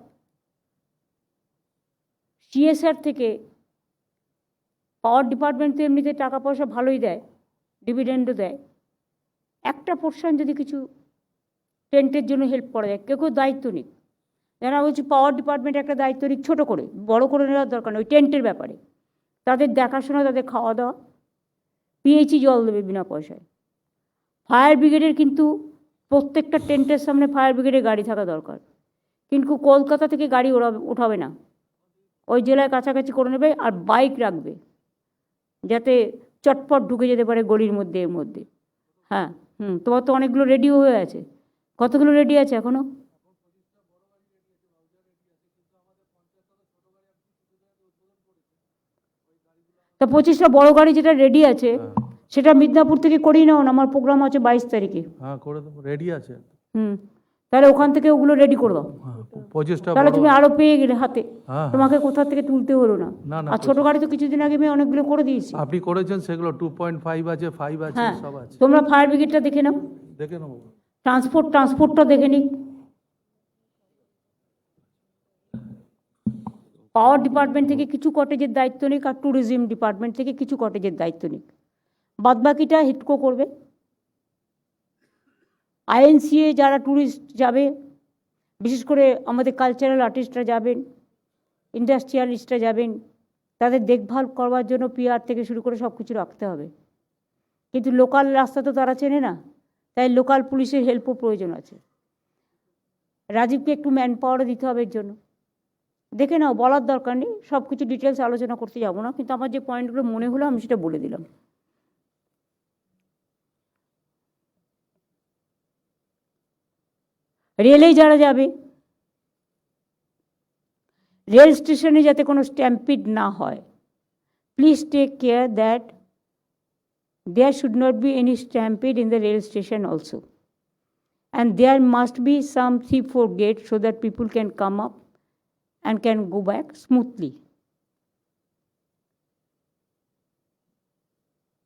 সিএসআর থেকে পাওয়ার ডিপার্টমেন্ট তো এমনিতে টাকা পয়সা ভালোই দেয়, ডিভিডেন্ডও দেয়। একটা পোর্শন যদি কিছু টেন্টের জন্য হেল্প করা যায়, কেউ কেউ দায়িত্ব নিক, যারা বলছি পাওয়ার ডিপার্টমেন্ট একটা দায়িত্ব নিক, ছোটো করে, বড় করে নেওয়ার দরকার নেই, ওই টেন্টের ব্যাপারে তাদের দেখাশোনা, তাদের খাওয়া দাওয়া, পিএইচই জল দেবে বিনা পয়সায়। ফায়ার ব্রিগেডের কিন্তু প্রত্যেকটা টেন্টের সামনে ফায়ার ব্রিগেডের গাড়ি থাকা দরকার, কিন্তু কলকাতা থেকে গাড়ি ওঠাবে না, ওই জেলায় কাছাকাছি করে নেবে, আর বাইক রাখবে যাতে চটপট ঢুকে যেতে পারে গলির মধ্যে, এর মধ্যে। হ্যাঁ, তোমার তো অনেকগুলো রেডিও হয়ে আছে, কতগুলো রেডি আছে এখনো? তা 25টা বড় গাড়ি যেটা রেডি আছে সেটা মিদনাপুর থেকে করিয়ে নাও না, আমার প্রোগ্রাম আছে 22 তারিখে। হ্যাঁ, করে দেবো, রেডি আছে। তাহলে ওখান থেকে ওগুলো রেডি করে দাও, হ্যাঁ, 25টা তাহলে তুমি বড়- আরো পেয়ে গেলে হাতে, হ্যাঁ, তোমাকে কোথা থেকে তুলতে হলো না। না, না, আর ছোট গাড়ি তো কিছুদিন আগে আমি অনেকগুলো করে দিয়েছি। আপনি করেছেন সেগুলো 2.5 আছে, 5 আছে, হ্যাঁ, সব আছে, তোমরা ফায়ার ব্রিগেডটা দেখে নাও, দেখে নেবো। ট্রান্সপোর্টটা দেখে নিক, পাওয়ার ডিপার্টমেন্ট থেকে কিছু কটেজের দায়িত্ব নিক, আর ট্যুরিজম ডিপার্টমেন্ট থেকে কিছু কটেজের দায়িত্ব নিক, বাদবাকিটা হিটকো করবে। আইএনসিএ যারা ট্যুরিস্ট যাবে, বিশেষ করে আমাদের কালচারাল আর্টিস্টরা যাবেন, ইন্ডাস্ট্রিয়ালিস্টরা যাবেন, তাদের দেখভাল করবার জন্য পিআর থেকে শুরু করে সব কিছু রাখতে হবে। কিন্তু লোকাল রাস্তা তো তারা চেনে না, তাই লোকাল পুলিশের হেল্পও প্রয়োজন আছে। রাজীবকে একটু ম্যান পাওয়ারও দিতে হবে এর জন্য। দেখে নাও, বলার দরকার নেই, সব কিছু ডিটেলস আলোচনা করতে যাবো না, কিন্তু আমার যে পয়েন্টগুলো মনে হলো আমি সেটা বলে দিলাম। রেলে যারা যাবে, রেল স্টেশনে যাতে কোনো স্ট্যাম্পিড না হয়, please take care that there should not be any stampede in the rail station also, and there must be some 3-4 gates so that people can come up and can go back smoothly.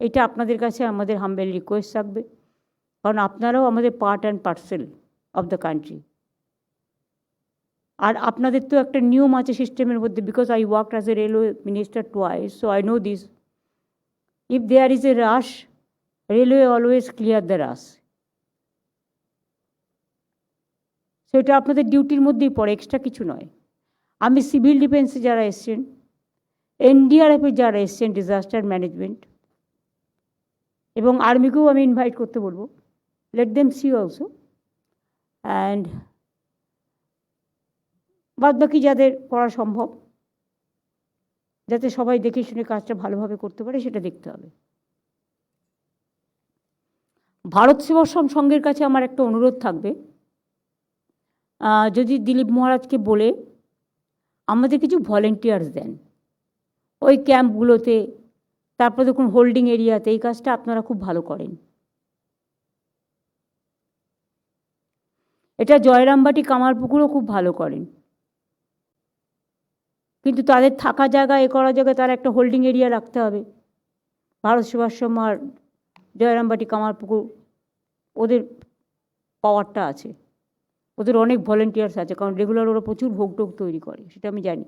এটা আপনাদের কাছে আমাদের humble request থাকবে, কারণ আপনারাও আমাদের part and parcel of the country. আর আপনাদের তো একটা নিয়ম আছে সিস্টেমের মধ্যে, because I worked as a railway minister twice, so I know this. If there is a rush, railway always clear the rush. So এটা আপনাদের ডিউটির মধ্যেই পড়ে, এক্সট্রা কিছু নয়। আমি সিভিল ডিফেন্সে যারা এসছেন, এনডিআরএফে যারা এসছেন, ডিজাস্টার ম্যানেজমেন্ট, এবং আর্মিকেও আমি ইনভাইট করতে বলবো, let them see also, and বাদ বাকি যাদের করা সম্ভব, যাতে সবাই দেখে শুনে কাজটা ভালোভাবে করতে পারে, সেটা দেখতে হবে। ভারত সেবাশ্রম সংঘের কাছে আমার একটা অনুরোধ থাকবে, যদি দিলীপ মহারাজকে বলে আমাদের কিছু ভলেন্টিয়ার্স দেন ওই ক্যাম্পগুলোতে, তারপর দেখুন হোল্ডিং এরিয়াতে, এই কাজটা আপনারা খুব ভালো করেন। এটা জয়রামবাটি, কামারপুকুরও খুব ভালো করেন, কিন্তু তাদের থাকা জায়গা, এ করার জায়গায় তারা একটা হোল্ডিং এরিয়া রাখতে হবে। ভারত সেবাশ্রম আর জয়রামবাটি, কামারপুকুর, ওদের পাওয়ারটা আছে, ওদের অনেক ভলেন্টিয়ার্স আছে, কারণ রেগুলার ওরা প্রচুর ভোগ টোগ তৈরি করে, সেটা আমি জানি।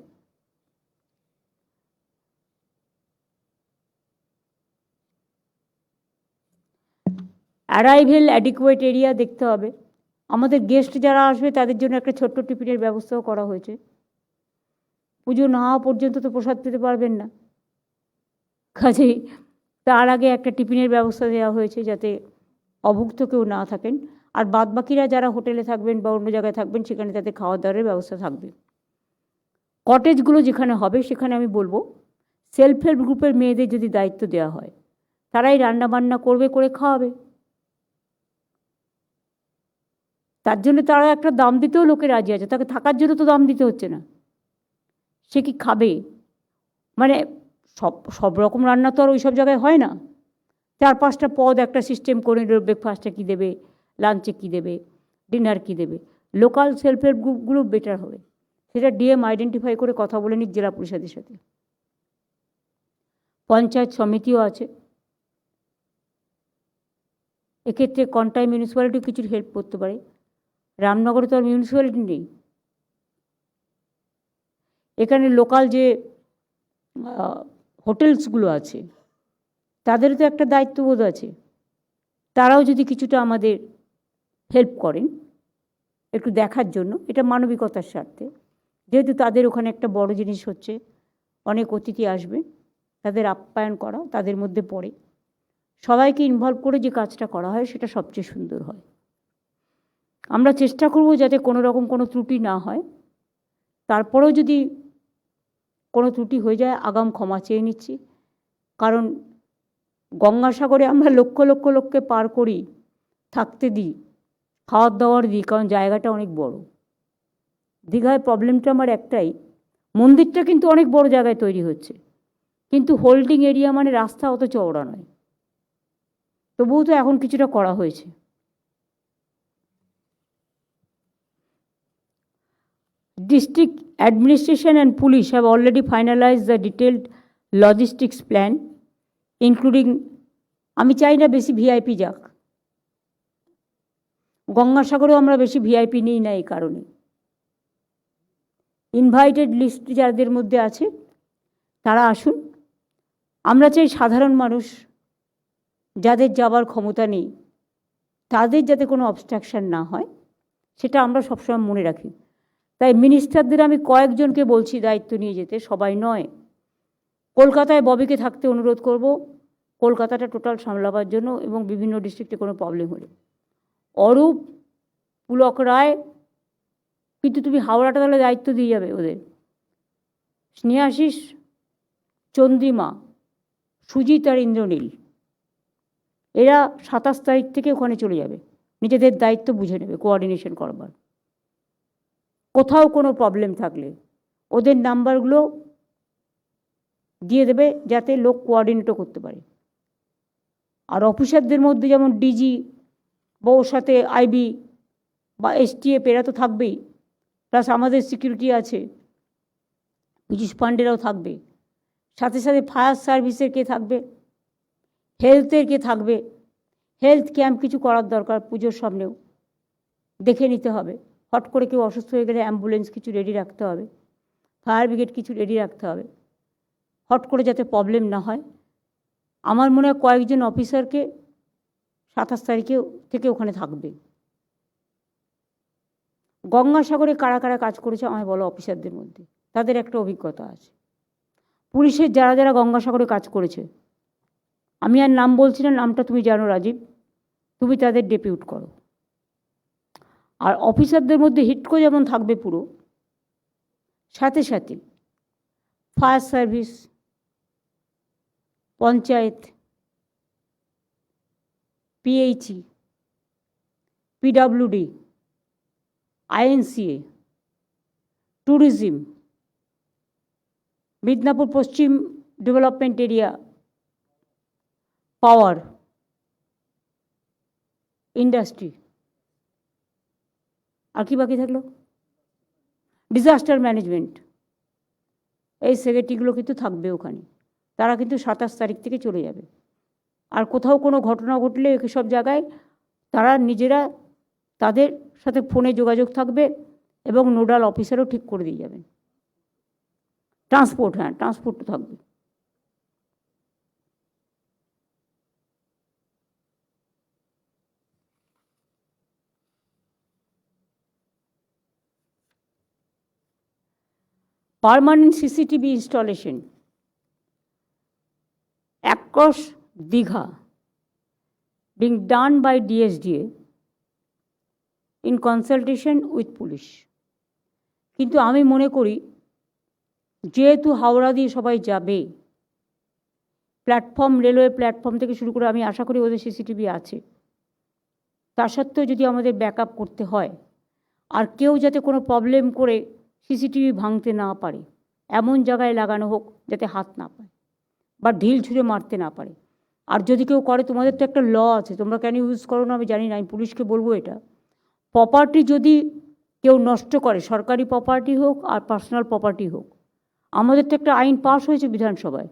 অ্যারাইভেল অ্যাডিকুয়েট এরিয়া দেখতে হবে। আমাদের গেস্ট যারা আসবে তাদের জন্য একটা ছোট্ট টিফিনের ব্যবস্থাও করা হয়েছে। পুজো না হওয়া পর্যন্ত তো প্রসাদ পেতে পারবেন না, কাজেই তার আগে একটা টিফিনের ব্যবস্থা দেওয়া হয়েছে যাতে অভুক্ত কেউ না থাকেন। আর বাদবাকিরা যারা হোটেলে থাকবেন বা অন্য জায়গায় থাকবেন, সেখানে তাদের খাওয়া দাওয়ার ব্যবস্থা থাকবে। কটেজগুলো যেখানে হবে সেখানে আমি বলবো সেলফ হেল্প গ্রুপের মেয়েদের যদি দায়িত্ব দেওয়া হয়, তারাই রান্না বান্না করবে, করে খাওয়াবে। তার জন্য তারা একটা দাম দিতেও লোকে রাজি আছে, তাকে থাকার জন্য তো দাম দিতে হচ্ছে না। সে কি খাবে, মানে সব রকম রান্না তো আর ওই সব জায়গায় হয় না। 4-5টা পদ একটা সিস্টেম করে নিল, ব্রেকফাস্টে কী দেবে, লাঞ্চে কী দেবে, ডিনার কী দেবে। লোকাল সেলফ হেল্প গ্রুপগুলো বেটার হবে, সেটা ডিএম আইডেন্টিফাই করে কথা বলে নিক জেলা পরিষদের সাথে। পঞ্চায়েত সমিতিও আছে, এক্ষেত্রে কন্টাই মিউনিসিপ্যালিটিও কিছু হেল্প করতে পারে। রামনগরে তো আর মিউনিসিপ্যালিটি নেই, এখানে লোকাল যে হোটেলসগুলো আছে তাদেরও তো একটা দায়িত্ববোধ আছে, তারাও যদি কিছুটা আমাদের হেল্প করেন একটু দেখার জন্য, এটা মানবিকতার স্বার্থে, যেহেতু তাদের ওখানে একটা বড় জিনিস হচ্ছে, অনেক অতিথি আসবে, তাদের আপ্যায়ন করা তাদের মধ্যে পড়ে। সবাইকে ইনভলভ করে যে কাজটা করা হয় সেটা সবচেয়ে সুন্দর হয়। আমরা চেষ্টা করব যাতে কোনো রকম কোনো ত্রুটি না হয়। তারপরেও যদি কোনো ত্রুটি হয়ে যায় আগাম ক্ষমা চেয়ে নিচ্ছি, কারণ গঙ্গাসাগরে আমরা লক্ষ লক্ষ লোককে পার করি, থাকতে দিই, খাওয়ার দাওয়ার দিই, কারণ জায়গাটা অনেক বড়। দীঘায় প্রবলেমটা আমার একটাই, মন্দিরটা কিন্তু অনেক বড় জায়গায় তৈরি হচ্ছে, কিন্তু হোল্ডিং এরিয়া মানে রাস্তা অত চওড়া নয়। তবুও তো এখন কিছুটা করা হয়েছে। District administration and police have already finalized the detailed logistics plan, including, আমি চাই না বেশি ভিআইপি যাক, গঙ্গাসাগরেও আমরা বেশি ভিআইপি নিই না এই কারণে। ইনভাইটেড লিস্ট যাদের মধ্যে আছে তারা আসুন। আমরা চাই সাধারণ মানুষ যাদের যাবার ক্ষমতা নেই তাদের যাতে কোনো অবস্ট্রাকশন না হয়, সেটা আমরা সবসময় মনে রাখি। তাই মিনিস্টারদের আমি কয়েকজনকে বলছি দায়িত্ব নিয়ে যেতে, সবাই নয়। কলকাতায় ববিকে থাকতে অনুরোধ করব, কলকাতাটা টোটাল সামলাবার জন্য, এবং বিভিন্ন ডিস্ট্রিক্টে কোনো প্রবলেম হলে। অরূপ, পুলক রায়, কিন্তু তুমি হাওড়াটা তাহলে দায়িত্ব দিয়ে যাবে ওদের। স্নেহাশিস, চন্দ্রিমা, সুজিত আর ইন্দ্রনীল, এরা 27 তারিখ থেকে ওখানে চলে যাবে, নিজেদের দায়িত্ব বুঝে নেবে কোঅর্ডিনেশন করবার। কোথাও কোনো প্রবলেম থাকলে ওদের নাম্বারগুলো দিয়ে দেবে যাতে লোক কোঅর্ডিনেটও করতে পারে। আর অফিসারদের মধ্যে যেমন ডিজি বা ওর সাথে আইবি বা এসটিএফ এরা তো থাকবেই, প্লাস আমাদের সিকিউরিটি আছে, পুলিশ ফান্ডেরাও থাকবে, সাথে সাথে ফায়ার সার্ভিসের কে থাকবে, হেলথের কে থাকবে। হেলথ ক্যাম্প কিছু করার দরকার পুজোর সামনেও, দেখে নিতে হবে। হট করে কেউ অসুস্থ হয়ে গেলে অ্যাম্বুলেন্স কিছু রেডি রাখতে হবে, ফায়ার ব্রিগেড কিছু রেডি রাখতে হবে, হট করে যাতে প্রবলেম না হয়। আমার মনে হয় কয়েকজন অফিসারকে 27 তারিখে থেকে ওখানে থাকবে। গঙ্গাসাগরে কারা কারা কাজ করেছে আমায় বলো অফিসারদের মধ্যে, তাদের একটা অভিজ্ঞতা আছে। পুলিশের যারা যারা গঙ্গাসাগরে কাজ করেছে, আমি আর নাম বলছি না, নামটা তুমি জানো রাজীব, তুমি তাদের ডেপিউট করো। আর অফিসারদের মধ্যে হিটকো যেমন থাকবে পুরো, সাথে সাথে fire service, panchayat, PHE, PWD, INCA, tourism, Midnapore পশ্চিম ডেভেলপমেন্ট এরিয়া, পাওয়ার, ইন্ডাস্ট্রি, আর কি বাকি থাকলো, ডিজাস্টার ম্যানেজমেন্ট, এই সেক্রেটারিগুলো কিন্তু থাকবে ওখানে। তারা কিন্তু 27 তারিখ থেকে চলে যাবে। আর কোথাও কোনো ঘটনা ঘটলে সব জায়গায় তারা নিজেরা তাদের সাথে ফোনে যোগাযোগ থাকবে, এবং নোডাল অফিসারও ঠিক করে দিয়ে যাবেন। ট্রান্সপোর্ট, হ্যাঁ ট্রান্সপোর্টও থাকবে। Permanent CCTV installation across Digha being done by DSDA in consultation with police. কিন্তু আমি মনে করি যেহেতু হাওড়া দিয়ে সবাই যাবে, প্ল্যাটফর্ম, রেলওয়ে প্ল্যাটফর্ম থেকে শুরু করে আমি আশা করি ওদের সিসিটিভি আছে, তা সত্ত্বেও যদি আমাদের ব্যাকআপ করতে হয়, আর কেউ যাতে কোনো প্রবলেম করে সিসিটিভি ভাঙতে না পারে এমন জায়গায় লাগানো হোক যাতে হাত না পায় বা ঢিল ছুঁড়ে মারতে না পারে। আর যদি কেউ করে, তোমাদের তো একটা ল আছে, তোমরা কেন ইউজ করো না আমি জানি না, আমি পুলিশকে বলবো এটা। প্রপার্টি যদি কেউ নষ্ট করে, সরকারি প্রপার্টি হোক আর পার্সোনাল প্রপার্টি হোক, আমাদের তো একটা আইন পাস হয়েছে বিধানসভায়,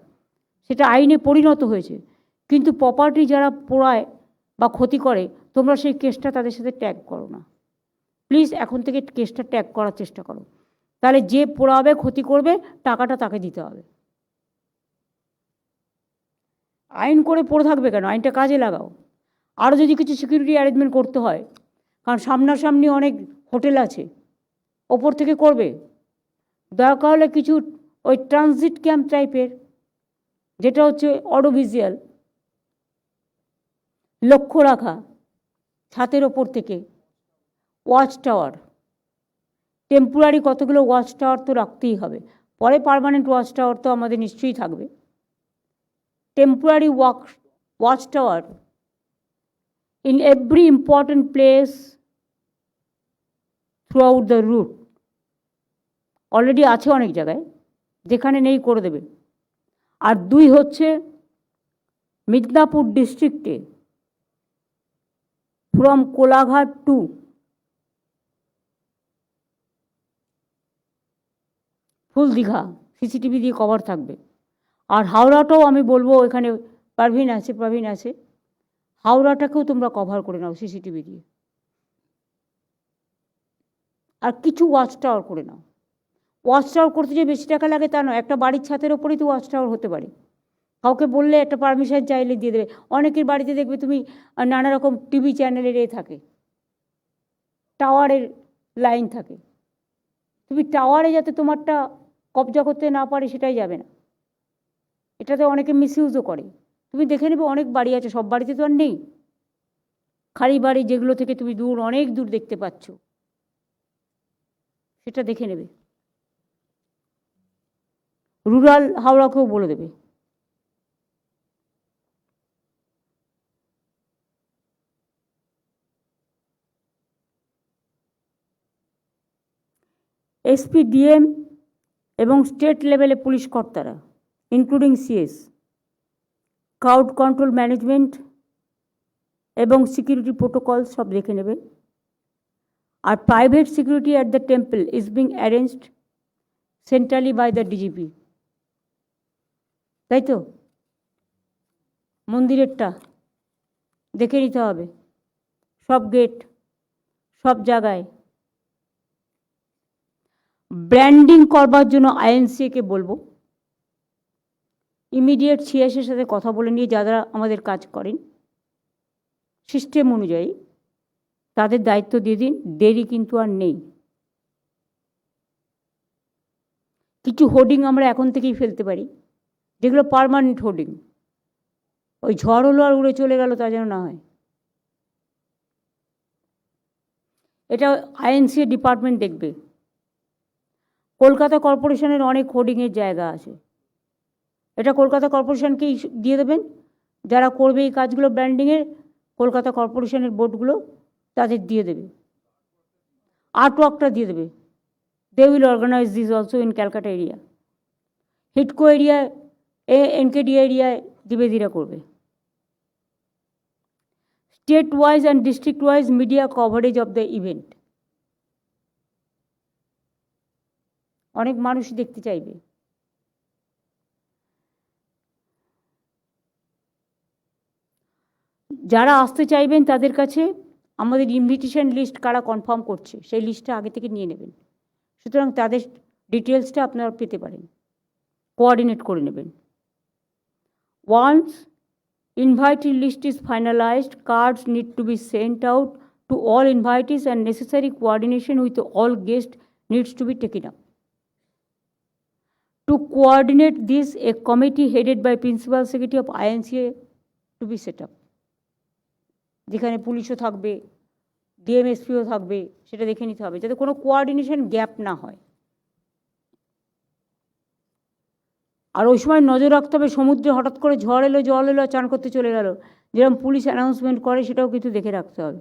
সেটা আইনে পরিণত হয়েছে, কিন্তু প্রপার্টি যারা পোড়ায় বা ক্ষতি করে, তোমরা সেই কেসটা তাদের সাথে ট্যাগ করো না প্লিজ। এখন থেকে কেসটা ট্যাগ করার চেষ্টা করো, তাহলে যে পোড়াবে, ক্ষতি করবে, টাকাটা তাকে দিতে হবে। আইন করে পড়ে থাকবে কেন, আইনটা কাজে লাগাও। আরও যদি কিছু সিকিউরিটি অ্যারেঞ্জমেন্ট করতে হয়, কারণ সামনাসামনি অনেক হোটেল আছে, ওপর থেকে করবে। দরকার হলে কিছু ওই ট্রানজিট ক্যাম্প টাইপের, যেটা হচ্ছে অডিওভিজুয়াল, লক্ষ্য রাখা ছাতের ওপর থেকে। ওয়াচ টাওয়ার, টেম্পোরারি কতগুলো ওয়াচ টাওয়ার তো রাখতেই হবে, পরে পার্মানেন্ট ওয়াচ টাওয়ার তো আমাদের নিশ্চয়ই থাকবে। Temporary watch tower in every important place throughout the route, already আছে অনেক জায়গায়, যেখানে নেই করে দেবে। আর 2 হচ্ছে মিদনাপুর ডিস্ট্রিক্টে from Kolaghat to full Digha CCTV দিয়ে কভার থাকবে। আর হাওড়াটাও আমি বলবো, এখানে প্রবীণ আছে, হাওড়াটাকেও তোমরা কভার করে নাও সিসিটিভি দিয়ে। আর কিছু ওয়াচ টাওয়ার করে নাও। ওয়াচ টাওয়ার করতে যে বেশি টাকা লাগে তা নয়, একটা বাড়ির ছাতের ওপরেই তো ওয়াচ টাওয়ার হতে পারে। কাউকে বললে একটা পারমিশন চাইলে দিয়ে দেবে। অনেকের বাড়িতে দেখবে তুমি নানা রকম টিভি চ্যানেলের থাকে, টাওয়ারের লাইন থাকে, তুমি টাওয়ারে যাতে তোমারটা কবজা করতে না পারে সেটাই যাবে না। এটাতে অনেকে মিসইউজও করে। তুমি দেখে নেবে, অনেক বাড়ি আছে, সব বাড়িতে তো আর নেই, খালি বাড়ি যেগুলো থেকে তুমি অনেক দূর দেখতে পাচ্ছ, সেটা দেখে নেবে। রুরাল হাওড়াকেও বলে দেবে। এসপি, ডিএম এবং স্টেট লেভেলে পুলিশ কর্তারা including CS, crowd control management এবং সিকিউরিটি প্রোটোকল সব দেখে নেবে। আর private security at the temple is being arranged centrally by the DGP, তাই তো? মন্দিরেরটা দেখে নিতে হবে, সব গেট, সব জায়গায়। ব্র্যান্ডিং করবার জন্য আইএনসিকে বলবো ইমিডিয়েট সিএসের সাথে কথা বলে নিয়ে যারা আমাদের কাজ করেন সিস্টেম অনুযায়ী তাদের দায়িত্ব দিয়ে দিন, দেরি কিন্তু আর নেই। কিছু হোর্ডিং আমরা এখন থেকেই ফেলতে পারি, যেগুলো পার্মানেন্ট হোর্ডিং, ওই ঝড় হলো আর উড়ে চলে গেল তা যেন না হয়। এটা আইএনসি ডিপার্টমেন্ট দেখবে। কলকাতা কর্পোরেশনের অনেক হোর্ডিংয়ের জায়গা আছে, এটা কলকাতা কর্পোরেশনকেই দিয়ে দেবেন। যারা করবে এই কাজগুলো ব্র্যান্ডিংয়ের, কলকাতা কর্পোরেশনের বোর্ডগুলো তাদের দিয়ে দেবে, আর্টওয়ার্কটা দিয়ে দেবে। They will organise this also in Calcutta area. হিটকো এরিয়ায়, এনকেডি এরিয়ায় দিবেদিরা করবে। State wise and district wise media coverage of the event, অনেক মানুষ দেখতে চাইবে। যারা আসতে চাইবেন তাদের কাছে আমাদের ইনভিটেশন লিস্ট কারা কনফার্ম করছে সেই লিস্টটা আগে থেকে নিয়ে নেবেন, সুতরাং তাদের ডিটেলসটা আপনারা পেতে পারেন, কোঅর্ডিনেট করে নেবেন। Once invitee list is finalized, cards need to be sent out to all invitees and necessary coordination with all guests needs to be taken up. To coordinate this, a committee headed by Principal Secretary of INCA to be set up. যেখানে পুলিশও থাকবে, ডিএমএসপিও থাকবে, সেটা দেখে নিতে হবে যাতে কোনো কোঅর্ডিনেশন গ্যাপ না হয়। আর ওই সময় নজর রাখতে হবে, সমুদ্রে হঠাৎ করে ঝড় এলো, জল এলো, চান করতে চলে গেল, যেরকম পুলিশ অ্যানাউন্সমেন্ট করে সেটাও কিন্তু দেখে রাখতে হবে।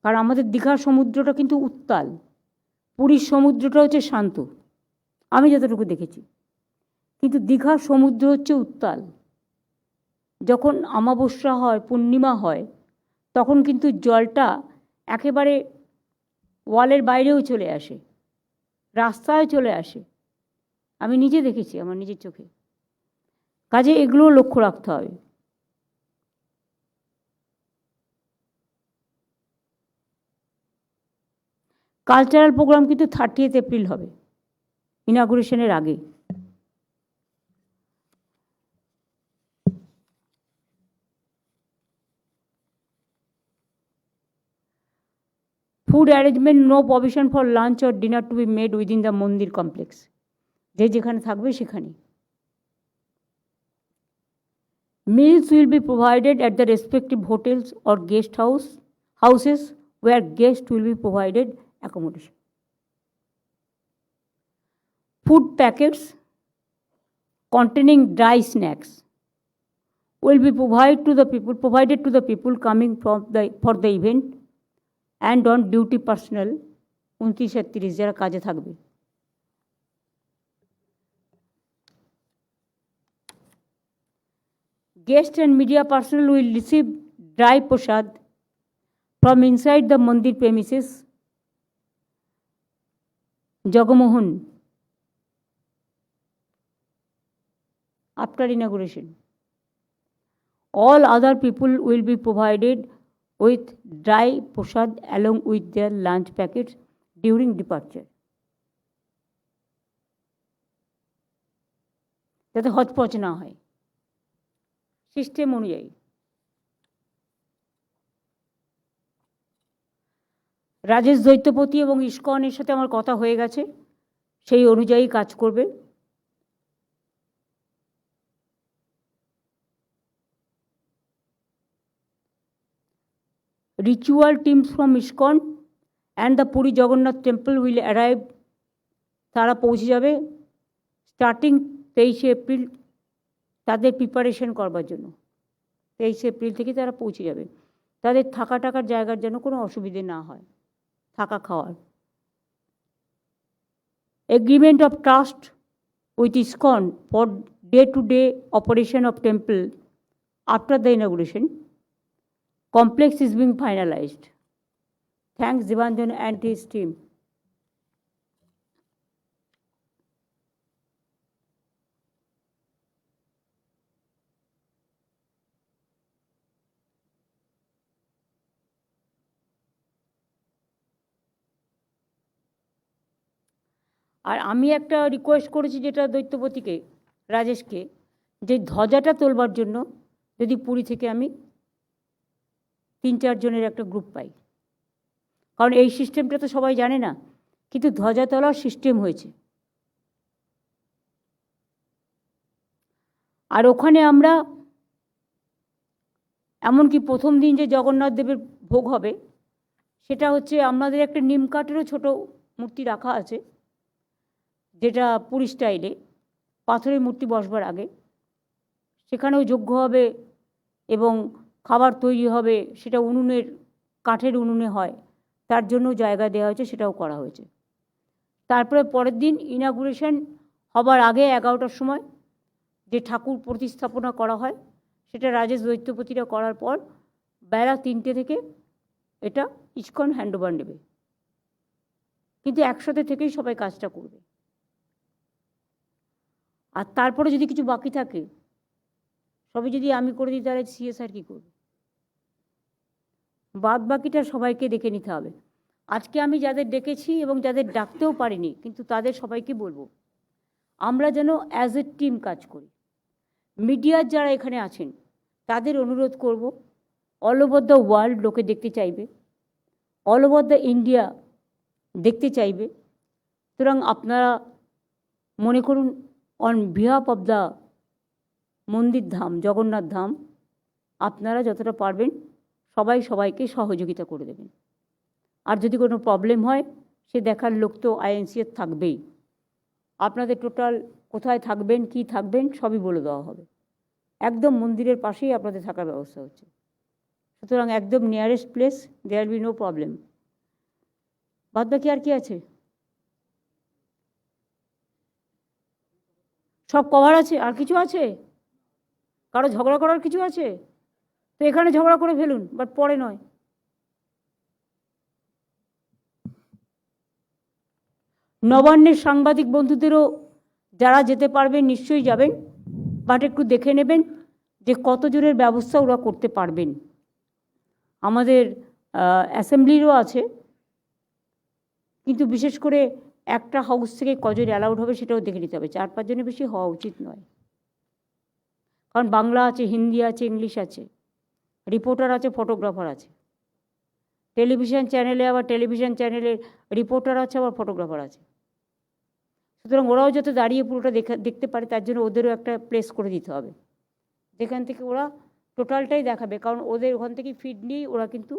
কারণ আমাদের দীঘার সমুদ্রটা কিন্তু উত্তাল, পুরীর সমুদ্রটা হচ্ছে শান্ত, আমি যতটুকু দেখেছি। কিন্তু দীঘার সমুদ্র হচ্ছে উত্তাল। যখন অমাবস্যা হয়, পূর্ণিমা হয়, তখন কিন্তু জলটা একেবারে ওয়ালের বাইরেও চলে আসে, রাস্তায় চলে আসে, আমি নিজে দেখেছি আমার নিজের চোখে। কাজে এগুলো লক্ষ্য রাখতে হবে। কালচারাল প্রোগ্রাম কিন্তু 30 এপ্রিল হবে, ইনাগুরেশনের আগে। Food arrangement, no provision for lunch or dinner to be made within the Mandir complex. যে যেখানে থাকবে সেখানে। Meals will be provided at the respective hotels or guest houses where guests will be provided accommodation. Food packets containing dry snacks will be provided to the people coming for the event and on duty personnel 29-30 যারা কাজে থাকবে। Guests and media personnel will receive dry prasad from inside the mandir premises, Jagamohan, after inauguration. All other people will be provided with dry prasad along with their lunch packets during departure. যাতে hotchpotch না হয় system অনুযায়ী। রাজেশ দৈত্যপতি এবং ইসকনের সাথে আমার কথা হয়ে গেছে, সেই অনুযায়ী কাজ করবে। Ritual teams from ISKCON and the Puri Jagannath temple will arrive, তারা পৌঁছে যাবে স্টার্টিং 23 এপ্রিল তাদের প্রিপারেশন করবার জন্য। 23 এপ্রিল থেকে তারা পৌঁছে যাবে। তাদের থাকার জায়গার যেন কোনো অসুবিধে না হয়, থাকা খাওয়ার। Agreement of trust with ISKCON for day-to-day operation of temple after the inauguration complex is being finalized. Thanks Debanjan and his team. আর আমি একটা রিকোয়েস্ট করেছি যেটা দৈত্যপতিকে, রাজেশকে, যে ধ্বজাটা তোলবার জন্য যদি পুরী থেকে আমি 3-4 জনের একটা গ্রুপ পাই, কারণ এই সিস্টেমটা তো সবাই জানে না, কিন্তু ধ্বজা তোলার সিস্টেম হয়েছে। আর ওখানে আমরা এমনকি প্রথম দিন যে জগন্নাথ দেবের ভোগ হবে সেটা হচ্ছে আমাদের একটা নিম কাঠেরও ছোট মূর্তি রাখা আছে, যেটা পুরী স্টাইলে পাথরের মূর্তি বসবার আগে সেখানেও যজ্ঞ হবে এবং খাবার তৈরি হবে, সেটা উনুনের কাঠের উনুনে হয়, তার জন্য জায়গা দেওয়া হয়েছে, সেটাও করা হয়েছে। তারপরে পরের দিন ইনাগুরেশন হবার আগে 11টার সময় যে ঠাকুর প্রতিস্থাপনা করা হয় সেটা রাজেশ দৈত্যপতিরা করার পর বেলা 3টে থেকে এটা ISKCON হ্যান্ডওভার নেবে, কিন্তু একসাথে থেকেই সবাই কাজটা করবে। আর তারপরে যদি কিছু বাকি থাকে সবই যদি আমি করে দিই তাহলে CSR কী করবে? বাদ বাকিটা সবাইকে ডেকে নিতে হবে। আজকে আমি যাদের ডেকেছি এবং যাদের ডাকতেও পারিনি, কিন্তু তাদের সবাইকে বলবো আমরা যেন অ্যাজ এ টিম কাজ করি। মিডিয়ার যারা এখানে আছেন তাদের অনুরোধ করব, অল ওভার দ্য ওয়ার্ল্ড লোকে দেখতে চাইবে, অল ওভার দ্য ইন্ডিয়া দেখতে চাইবে। সুতরাং আপনারা মনে করুন অন বিহাফ অফ দ্য মন্দির ধাম, জগন্নাথ ধাম, আপনারা যতটা পারবেন সবাই সবাইকে সহযোগিতা করে দেবেন। আর যদি কোনো প্রবলেম হয় সে দেখার লোক তো INC-এর থাকবেই। আপনাদের টোটাল কোথায় থাকবেন, কি থাকবেন সবই বলে দেওয়া হবে। একদম মন্দিরের পাশেই আপনাদের থাকার ব্যবস্থা হচ্ছে, সুতরাং একদম nearest place, there will be no problem. বাদ বাকি আর কি আছে? সব কভার আছে? আর কিছু আছে? কারো ঝগড়া করার কিছু আছে? তো এখানে ঝগড়া করে ফেলুন, বাট পরে নয়। নবান্নের সাংবাদিক বন্ধুদেরও যারা যেতে পারবেন নিশ্চয়ই যাবেন, বাট একটু দেখে নেবেন যে কত জনের ব্যবস্থা ওরা করতে পারবেন। আমাদের অ্যাসেম্বলিরও আছে, কিন্তু বিশেষ করে একটা হাউস থেকে কজন অ্যালাউড হবে সেটাও দেখে নিতে হবে। 4-5 জনের বেশি হওয়া উচিত নয়, কারণ বাংলা আছে, হিন্দি আছে, ইংলিশ আছে, রিপোর্টার আছে, ফটোগ্রাফার আছে। টেলিভিশন চ্যানেলে আবার টেলিভিশন চ্যানেলের রিপোর্টার আছে, আবার ফটোগ্রাফার আছে। সুতরাং ওরাও যাতে দাঁড়িয়ে পুরোটা দেখতে পারে, তার জন্য ওদেরও একটা প্লেস করে দিতে হবে, যেখান থেকে ওরা টোটালটাই দেখাবে। কারণ ওদের ওখান থেকে ফিড নিয়েই ওরা কিন্তু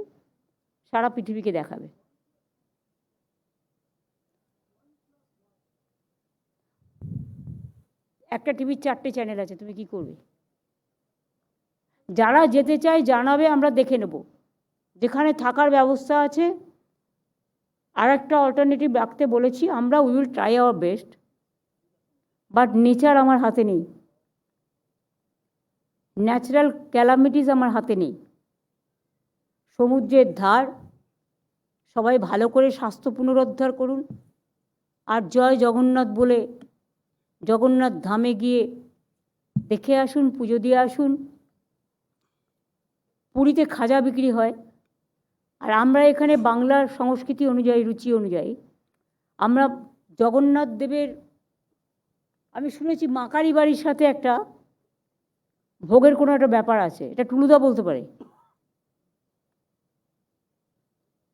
সারা পৃথিবীকে দেখাবে। একটা টিভির 4টে চ্যানেল আছে, তুমি কি করবে? যারা যেতে চায় জানাবে, আমরা দেখে নেব। যেখানে থাকার ব্যবস্থা আছে, আর একটা অল্টারনেটিভ রাখতে বলেছি আমরা, we will try our best, but nature আমার হাতে নেই, ন্যাচারাল ক্যালামিটিস আমার হাতে নেই। সমুদ্রের ধার, সবাই ভালো করে স্বাস্থ্য পুনরুদ্ধার করুন, আর জয় জগন্নাথ বলে জগন্নাথ ধামে গিয়ে দেখে আসুন, পুজো দিয়ে আসুন। পুরীতে খাজা বিক্রি হয়, আর আমরা এখানে বাংলার সংস্কৃতি অনুযায়ী, রুচি অনুযায়ী আমরা জগন্নাথ দেবের, আমি শুনেছি মাকারি বাড়ির সাথে একটা ভোগের কোনো একটা ব্যাপার আছে, এটা টুলুদা বলতে পারে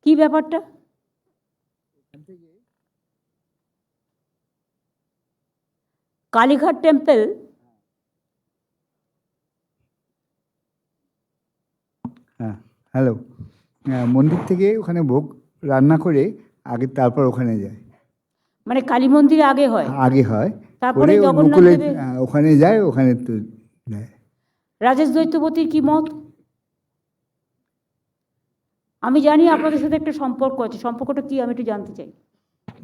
কি ব্যাপারটা। কালীঘাট টেম্পল, হ্যাঁ, হ্যালো। মন্দির থেকে ওখানে ভোগ রান্না করে আগে তারপর ওখানে যায়, মানে কালী মন্দিরে আগে হয়, আগে হয়, তারপরে করে ওই জগন্নাথ মুকুলে দেবের। ওখানে যায়, ওখানে তো দেয়। রাজেশ দৈত্যপতির কি মত? আমি জানি আপনাদের সাথে একটা সম্পর্ক আছে, সম্পর্কটা কি আমি একটু জানতে চাই।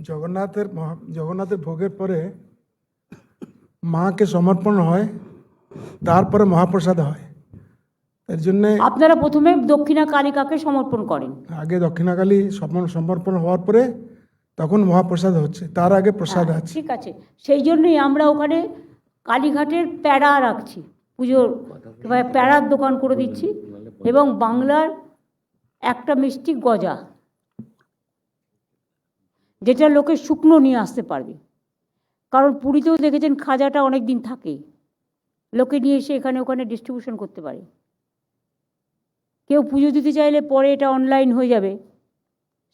জগন্নাথের ভোগের পরে মাকে সমর্পণ হয়, তারপরে মহাপ্রসাদ হয়। এর জন্যে আপনারা প্রথমে দক্ষিণা কালিকাকে সমর্পণ করেন, আগে দক্ষিণাকালী সমর্পণ হওয়ার পরে তখন মহাপ্রসাদ হচ্ছে, তার আগে প্রসাদ হ্যাঁ, আছে। ঠিক আছে। সেই জন্যই আমরা ওখানে কালীঘাটের প্যাড়া রাখছি, পুজোর প্যাড়ার দোকান করে দিচ্ছি, এবং বাংলার একটা মিষ্টি গজা, যেটা লোকে শুকনো নিয়ে আসতে পারবে। কারণ পুরীতেও দেখেছেন খাজাটা অনেক দিন থাকে, লোকে নিয়ে এসে এখানে ওখানে ডিস্ট্রিবিউশন করতে পারে। কেউ পুজো দিতে চাইলে পরে এটা অনলাইন হয়ে যাবে,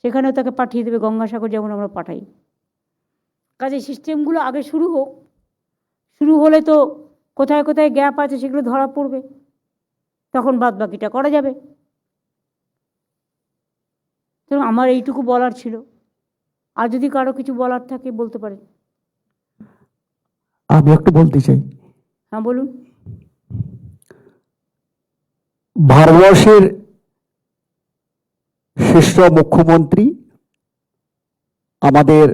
সেখানেও তাকে পাঠিয়ে দেবে, গঙ্গাসাগর যেমন আমরা পাঠাই। কাজে সিস্টেমগুলো আগে শুরু হোক, শুরু হলে তো কোথায় কোথায় গ্যাপ আছে সেগুলো ধরা পড়বে, তখন বাদ বাকিটা করা যাবে। তো আমার এইটুকু বলার ছিল, আর যদি কারো কিছু বলার থাকে বলতে পারেন। আমি একটু বলতে চাই, হ্যাঁ বলুন। ভারতবর্ষের শ্রেষ্ঠ মুখ্যমন্ত্রী আমাদের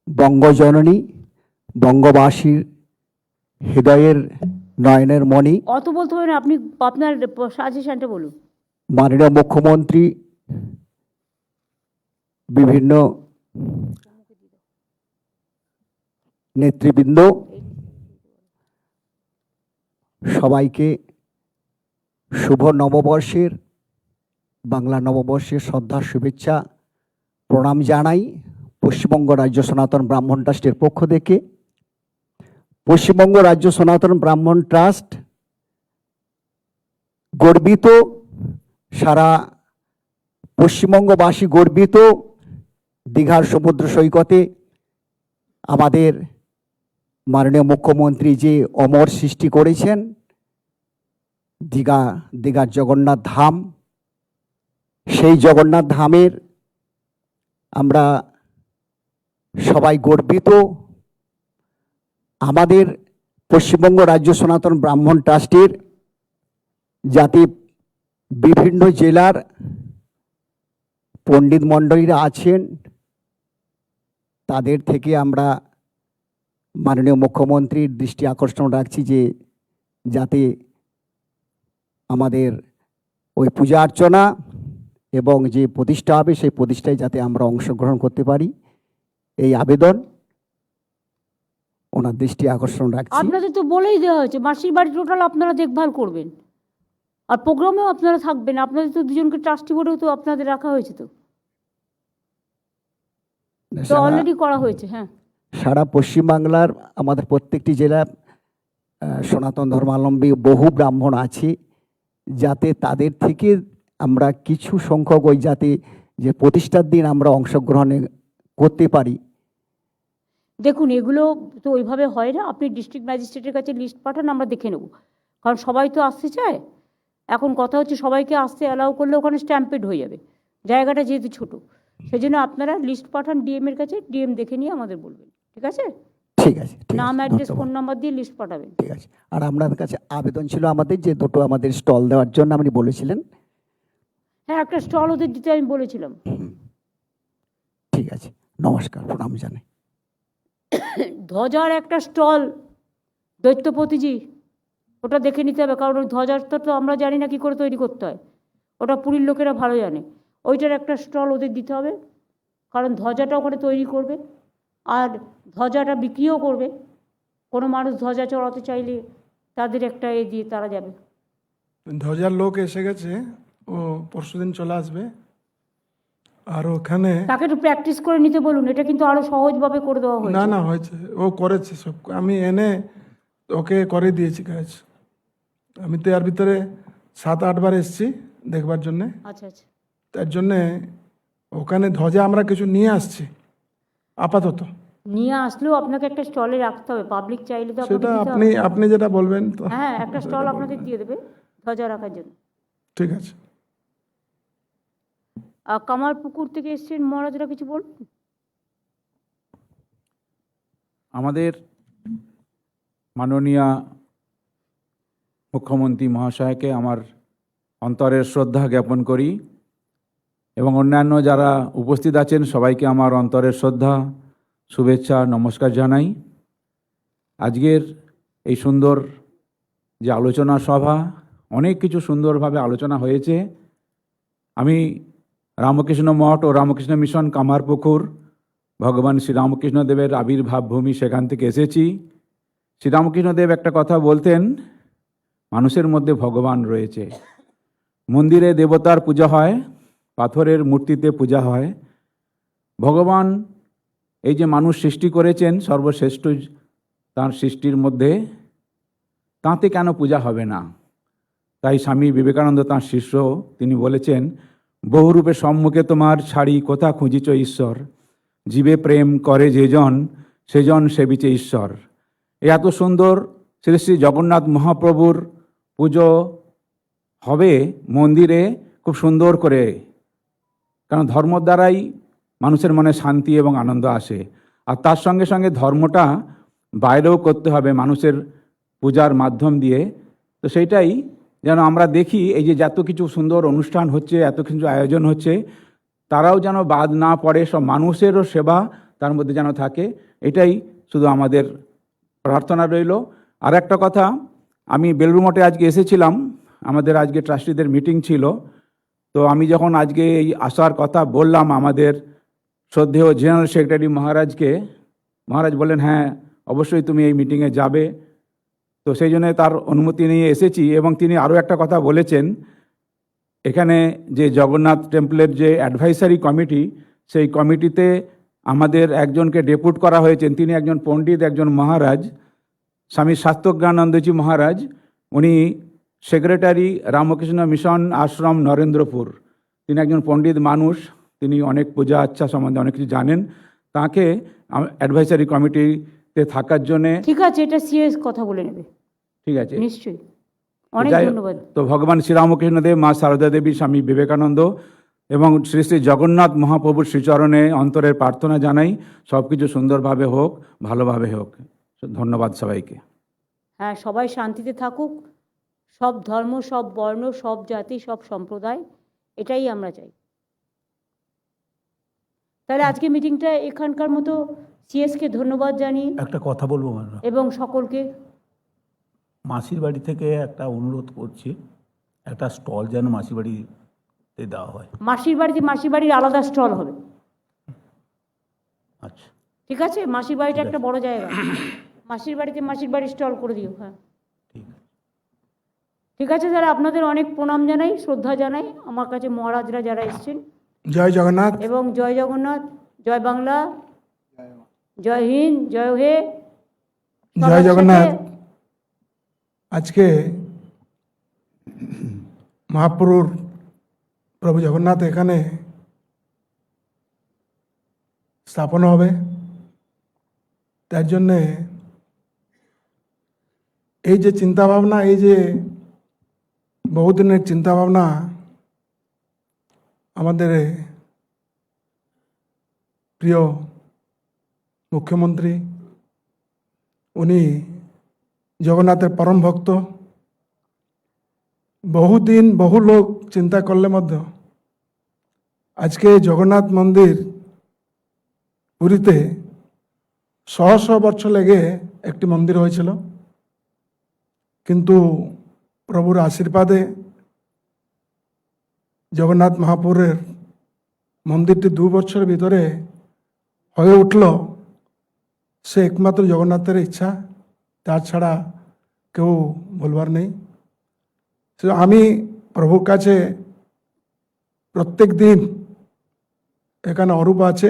বঙ্গজননী, বঙ্গবাসীর হৃদয়ের নয়নের মণি, অত বলতে পারেন, আপনি আপনার সাজেশনটা বলুন। মাননীয় মুখ্যমন্ত্রী, বিভিন্ন নেতৃবৃন্দ, সবাইকে শুভ নববর্ষের, বাংলা নববর্ষের শ্রদ্ধার শুভেচ্ছা প্রণাম জানাই। পশ্চিমবঙ্গ রাজ্য সনাতন ব্রাহ্মণ ট্রাস্টের পক্ষ থেকে পশ্চিমবঙ্গ রাজ্য সনাতন ব্রাহ্মণ ট্রাস্ট গর্বিত, সারা পশ্চিমবঙ্গবাসী গর্বিত, দীঘার সমুদ্র সৈকতে আমাদের মাননীয় মুখ্যমন্ত্রী যে অমর সৃষ্টি করেছেন, দীঘার জগন্নাথ ধাম, সেই জগন্নাথ ধামের আমরা সবাই গর্বিত। আমাদের পশ্চিমবঙ্গ রাজ্য সনাতন ব্রাহ্মণ ট্রাস্টের যাতে বিভিন্ন জেলার পণ্ডিত মণ্ডলীরা আছেন, তাদের থেকে আমরা মাননীয় মুখ্যমন্ত্রীর দৃষ্টি আকর্ষণ রাখছি যে যাতে আমাদের ওই পূজা অর্চনা এবং যে প্রতিষ্ঠা হবে সেই প্রতিষ্ঠায় যাতে আমরা অংশগ্রহণ করতে পারি, এই আবেদন ওনার দৃষ্টি আকর্ষণ রাখছি। আপনাদের তো বলেই দেওয়া হয়েছে মাসির বাড়ি টোটাল আপনারা দেখভাল করবেন, আর প্রোগ্রামেও আপনারা থাকবেন। আপনাদের তো দুজনকে ট্রাস্টি বোর্ডেও তো আপনাদের রাখা হয়েছে, তো অলরেডি করা হয়েছে। হ্যাঁ, সারা পশ্চিমবাংলার আমাদের প্রত্যেকটি জেলার সনাতন ধর্মাবলম্বী বহু ব্রাহ্মণ আছে, যাতে তাদের থেকে আমরা কিছু সংখ্যক ওই যাতে যে প্রতিষ্ঠার দিন আমরা অংশগ্রহণে করতে পারি। দেখুন, এগুলো তো ওইভাবে হয় না। আপনি ডিস্ট্রিক্ট ম্যাজিস্ট্রেটের কাছে লিস্ট পাঠান, আমরা দেখে নেব। কারণ সবাই তো আসতে চায়। এখন কথা হচ্ছে সবাইকে আসতে অ্যালাউ করলে ওখানে স্ট্যাম্পেড হয়ে যাবে, জায়গাটা যেহেতু ছোটো। সেই জন্য আপনারা লিস্ট পাঠান ডিএমের কাছে, ডিএম দেখে নিয়ে আমাদের বলবেন। ঠিক আছে? ঠিক আছে, ঠিক নাম, আছে, অ্যাড্রেস, ধন্যবাদ। ফোন নাম্বার দিয়ে লিস্ট পাঠাবেন। ঠিক আছে। আর আপনাদের কাছে আবেদন ছিল আমাদের যে দুটো আমাদের স্টল দেওয়ার জন্য আপনি বলেছিলেন। হ্যাঁ, একটা স্টল ওদের দিতে আমি বলেছিলাম। ঠিক আছে, নমস্কার, প্রণাম জানাই। ধ্বজার একটা স্টল, দৈত্যপতিজি, ওটা দেখে নিতে হবে। কারণ ওই ধ্বজাটা তো আমরা জানি না কী করে তৈরি করতে হয়, ওটা পুরীর লোকেরা ভালো জানে। ওইটার একটা স্টল ওদের দিতে হবে, কারণ ধ্বজাটা ওখানে তৈরি করবে আর ধ্বজাটা বিক্রিও করবে। কোনো মানুষ ধ্বজা চড়াতে চাইলে তাদের একটা দিয়ে তারা যাবে। ধ্বজার লোক এসে গেছে, ও পরশুদিন চলে আসবে। আর ওখানে তাকে একটু প্র্যাকটিস করে নিতে বলুন, এটা কিন্তু আরও সহজভাবে করে দেওয়া না হয়েছে। না হয়েছে, ও করেছে সব, আমি এনে ওকে করে দিয়েছি কাজ। আমি তো এর ভিতরে 7-8 বার এসেছি দেখবার জন্যে। আচ্ছা আচ্ছা, তার জন্যে ওখানে ধ্বজা আমরা কিছু নিয়ে আসছি আপাতত। নিয়ে আসলেও আপনাকে একটা স্টলে রাখতে হবে। পাবলিক চাইলে তো আপনাকে সেটা দিতে আপনি হবে। আপনি যেটা বলবেন তো। হ্যাঁ, একটা স্টল আপনাদের দিয়ে দেবে ধ্বজা রাখার জন্য। ঠিক আছে। কামারপুকুর থেকে এসছেন মহারাজরা, কিছু বলুন। আমাদের মাননীয় মুখ্যমন্ত্রী মহাশয়কে আমার অন্তরের শ্রদ্ধা জ্ঞাপন করি এবং অন্যান্য যারা উপস্থিত আছেন সবাইকে আমার অন্তরের শ্রদ্ধা, শুভেচ্ছা, নমস্কার জানাই। আজকের এই সুন্দর যে আলোচনা সভা, অনেক কিছু সুন্দরভাবে আলোচনা হয়েছে। আমি রামকৃষ্ণ মঠ ও রামকৃষ্ণ মিশন কামারপুকুর, ভগবান শ্রীরামকৃষ্ণদেবের আবির্ভাব ভূমি, সেখান থেকে এসেছি। শ্রীরামকৃষ্ণদেব একটা কথা বলতেন, মানুষের মধ্যে ভগবান রয়েছে। মন্দিরে দেবতার পূজা হয়, পাথরের মূর্তিতে পূজা হয়। ভগবান এই যে মানুষ সৃষ্টি করেছেন, সর্বশ্রেষ্ঠ তাঁর সৃষ্টির মধ্যে, তাঁতে কেন পূজা হবে না? তাই স্বামী বিবেকানন্দ তাঁর শিষ্য, তিনি বলেছেন, বহুরূপে সম্মুখে তোমার ছাড়ি কোথা খুঁজিছ ঈশ্বর, জীবে প্রেম করে যেজন সেজন সেবিছে ঈশ্বর। এত সুন্দর শ্রী শ্রী জগন্নাথ মহাপ্রভুর পুজো হবে মন্দিরে খুব সুন্দর করে, কারণ ধর্ম দ্বারাই মানুষের মনে শান্তি এবং আনন্দ আসে। আর তার সঙ্গে সঙ্গে ধর্মটা বাইরেও করতে হবে মানুষের পূজার মাধ্যম দিয়ে। তো সেইটাই যেন আমরা দেখি, এই যে যত কিছু সুন্দর অনুষ্ঠান হচ্ছে, এত কিছু আয়োজন হচ্ছে, তারাও যেন বাদ না পড়ে, সব মানুষেরও সেবা তার মধ্যে যেন থাকে। এটাই শুধু আমাদের প্রার্থনা রইল। আর একটা কথা, আমি বেলুড় মঠে আজকে এসেছিলাম, আমাদের আজকে ট্রাস্টিদের মিটিং ছিল। তো আমি যখন আজকে এই আসার কথা বললাম আমাদের শ্রদ্ধেয় জেনারেল সেক্রেটারি মহারাজকে, মহারাজ বললেন হ্যাঁ অবশ্যই তুমি এই মিটিংয়ে যাবে। তো সেই জন্য তার অনুমতি নিয়ে এসেছি। এবং তিনি আরও একটা কথা বলেছেন, এখানে যে জগন্নাথ টেম্পলের যে অ্যাডভাইসারি কমিটি, সেই কমিটিতে আমাদের একজনকে ডেপুট করা হয়েছেন। তিনি একজন পণ্ডিত, একজন মহারাজ, স্বামী শাস্ত্রজ্ঞানন্দজি মহারাজ। উনি সেক্রেটারি রামকৃষ্ণ মিশন আশ্রম নরেন্দ্রপুর। তিনি একজন পণ্ডিত মানুষ, তিনি অনেক পূজা আচ্ছা সম্বন্ধে অনেক কিছু জানেন। তাকে অ্যাডভাইসারি কমিটিতে থাকার জন্যে। ঠিক আছে, এটা সিরিয়াস কথা বলে নেবে। ঠিক আছে, নিশ্চয়ই, অনেক ধন্যবাদ। তো ভগবান শ্রীরামকৃষ্ণদেব, মা সারদা দেবী, স্বামী বিবেকানন্দ এবং শ্রী শ্রী জগন্নাথ মহাপ্রভুর শ্রীচরণে অন্তরের প্রার্থনা জানাই, সব কিছু সুন্দরভাবে হোক, ভালোভাবে হোক। ধন্যবাদ সবাইকে। হ্যাঁ, সবাই শান্তিতে থাকুক, সব ধর্ম, সব বর্ণ, সব জাতি, সব সম্প্রদায়, এটাই আমরা চাই। তাহলে আজকে মিটিংটা এখানকার মতো সিএসকে ধন্যবাদ জানিয়ে একটা কথা বলবো ম্যাডাম, এবং সকলকে মাসির বাড়ি থেকে একটা অনুরোধ করছি, একটা স্টল যেন মাসির বাড়িতে দেওয়া হয়। মাসির বাড়ির আলাদা স্টল হবে। আচ্ছা, ঠিক আছে, মাসির বাড়িটা একটা বড় জায়গা, মাসির বাড়ির স্টল করে দিও। হ্যাঁ, ঠিক আছে। ঠিক আছে, তাহলে আপনাদের অনেক প্রণাম জানাই, শ্রদ্ধা জানাই। আমার কাছে মহারাজরা যারা এসছেন, জয় জগন্নাথ। এবং জয় জগন্নাথ, জয় বাংলা, জয় হিন্দ, জয় হে, জয় জগন্নাথ। আজকে মহাপ্রভুর প্রভু জগন্নাথ এখানে স্থাপন হবে। তার জন্যে এই যে চিন্তাভাবনা, এই যে বহুদিনের চিন্তাভাবনা আমাদের প্রিয় মুখ্যমন্ত্রী, উনি জগন্নাথের পরম ভক্ত। বহুদিন বহু লোক চিন্তা করলে মধ্যে আজকে জগন্নাথ মন্দির পুরীতে 100 বছর লেগে একটি মন্দির হয়েছিল, কিন্তু প্রভুর আশীর্বাদে জগন্নাথ মহাপুরের মন্দিরটি 2 বছরের ভিতরে হয়ে উঠল। সে একমাত্র জগন্নাথের ইচ্ছা, তার ছাড়া কেউ বলবার নেই। আমি প্রভুর কাছে প্রত্যেক দিন, এখানে অরূপ আছে,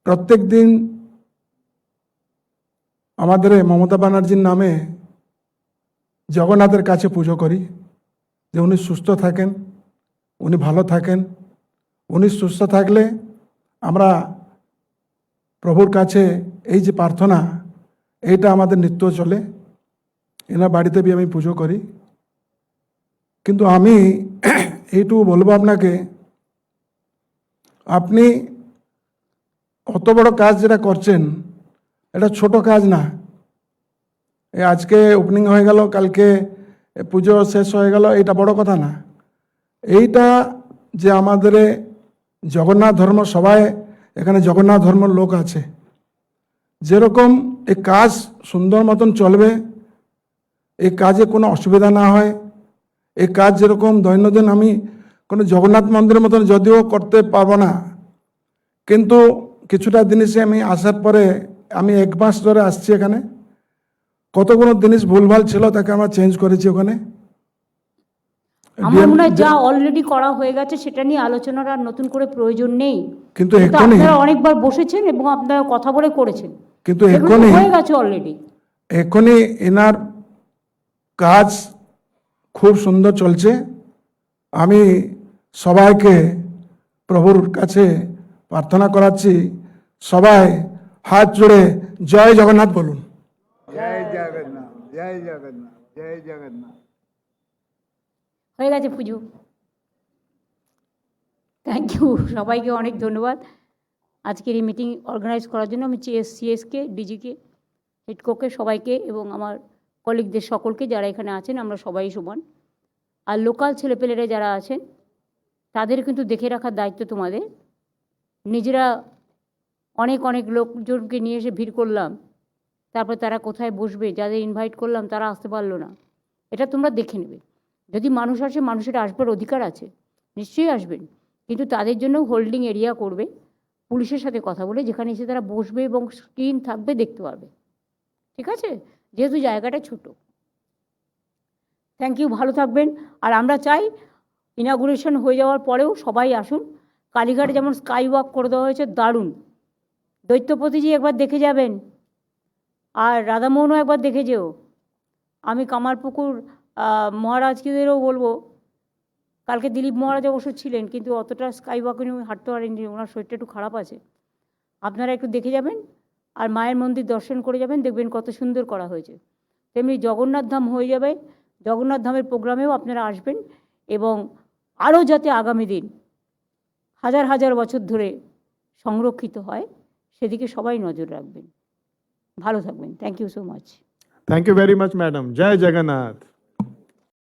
প্রত্যেক দিন আমাদের মমতা ব্যানার্জির নামে জগন্নাথের কাছে পুজো করি যে উনি সুস্থ থাকেন, উনি ভালো থাকেন। উনি সুস্থ থাকলে আমরা প্রভুর কাছে এই যে প্রার্থনা, এইটা আমাদের নিত্য চলে। এনার বাড়িতে আমি পুজো করি। কিন্তু আমি এইটুকু বলবো আপনাকে, আপনি অত বড় কাজ যেটা করছেন, এটা ছোট কাজ না। আজকে ওপেনিং হয়ে গেল, কালকে পুজো শেষ হয়ে গেল, এটা বড় কথা না। এইটা যে আমাদের জগন্নাথ ধর্ম, সবাই এখানে জগন্নাথ ধর্মের লোক আছে, যেরকম এই কাজ সুন্দর মতন চলবে, এই কাজে কোনো অসুবিধা না হয়, এই কাজ যেরকম দৈনন্দিন আমি কোনো জগন্নাথ মন্দিরের মতন যদিও করতে পারবো না, কিন্তু কিছুটা জিনিসে আমি আসার পরে, আমি 1 মাস ধরে আসছি এখানে, কতগুলো জিনিস ভুলভাল ছিল তাকে আমরা চেঞ্জ করেছি ওখানে। আমার মনে হয় যা অলরেডি করা হয়ে গেছে সেটা নিয়ে আলোচনার আর নতুন করে প্রয়োজন নেই। কিন্তু কিন্তু আপনারা অনেকবার বসেছেন এবং আপনারা কথা বলে করেছেন, কিন্তু এগুলো হয়ে গেছে অলরেডি। এখনই এনার কাজ খুব সুন্দর চলছে। আমি সবাইকে প্রভুর কাছে প্রার্থনা করাচ্ছি, সবাই হাত জোড়ে জয় জগন্নাথ বলুন। জয় জগন্নাথ, জয় জগন্নাথ, জয় জগন্নাথ। হয়ে গেছে পুজো। থ্যাংক ইউ, সবাইকে অনেক ধন্যবাদ আজকের এই মিটিং অর্গানাইজ করার জন্য। আমি সিএসকে, ডিজিকে, হেডকোকে সবাইকে এবং আমার কলিগদের সকলকে যারা এখানে আছেন, আমরা সবাই সমান। আর লোকাল ছেলেপেলেরা যারা আছেন তাদের কিন্তু দেখে রাখার দায়িত্ব তোমাদের। নিজেরা অনেক অনেক লোকজনকে নিয়ে এসে ভিড় করলাম, তারপর তারা কোথায় বসবে, যাদের ইনভাইট করলাম তারা আসতে পারলো না, এটা তোমরা দেখে নেবে। যদি মানুষ আসে, মানুষের আসবার অধিকার আছে, নিশ্চয়ই আসবেন, কিন্তু তাদের জন্য হোল্ডিং এরিয়া করবে পুলিশের সাথে কথা বলে, যেখানে এসে তারা বসবে এবং স্ক্রিন থাকবে, দেখতে পারবে। ঠিক আছে, যেহেতু জায়গাটা ছোট। থ্যাংক ইউ, ভালো থাকবেন। আর আমরা চাই ইনাগুরেশন হয়ে যাওয়ার পরেও সবাই আসুন। কালীঘাটে যেমন স্কাই ওয়াক করে দেওয়া হয়েছে, দারুণ। দৈত্যপতিজি একবার দেখে যাবেন, আর রাধামোহনও একবার দেখে যেও। আমি কামারপুকুর মহারাজকেদেরও বলবো, কালকে দিলীপ মহারাজ অবশ্য ছিলেন, কিন্তু অতটা স্কাই ওয়াকে উনি হাঁটতে পারেননি, ওনার শরীরটা একটু খারাপ আছে। আপনারা একটু দেখে যাবেন আর মায়ের মন্দির দর্শন করে যাবেন, দেখবেন কত সুন্দর করা হয়েছে। তেমনি জগন্নাথ ধাম হয়ে যাবে, জগন্নাথ ধামের প্রোগ্রামেও আপনারা আসবেন, এবং আরও যাতে আগামী দিন হাজার হাজার বছর ধরে সংরক্ষিত হয় সেদিকে সবাই নজর রাখবেন। ভালো থাকবেন। Thank you so much. Thank you very much madam. জয় জগন্নাথ।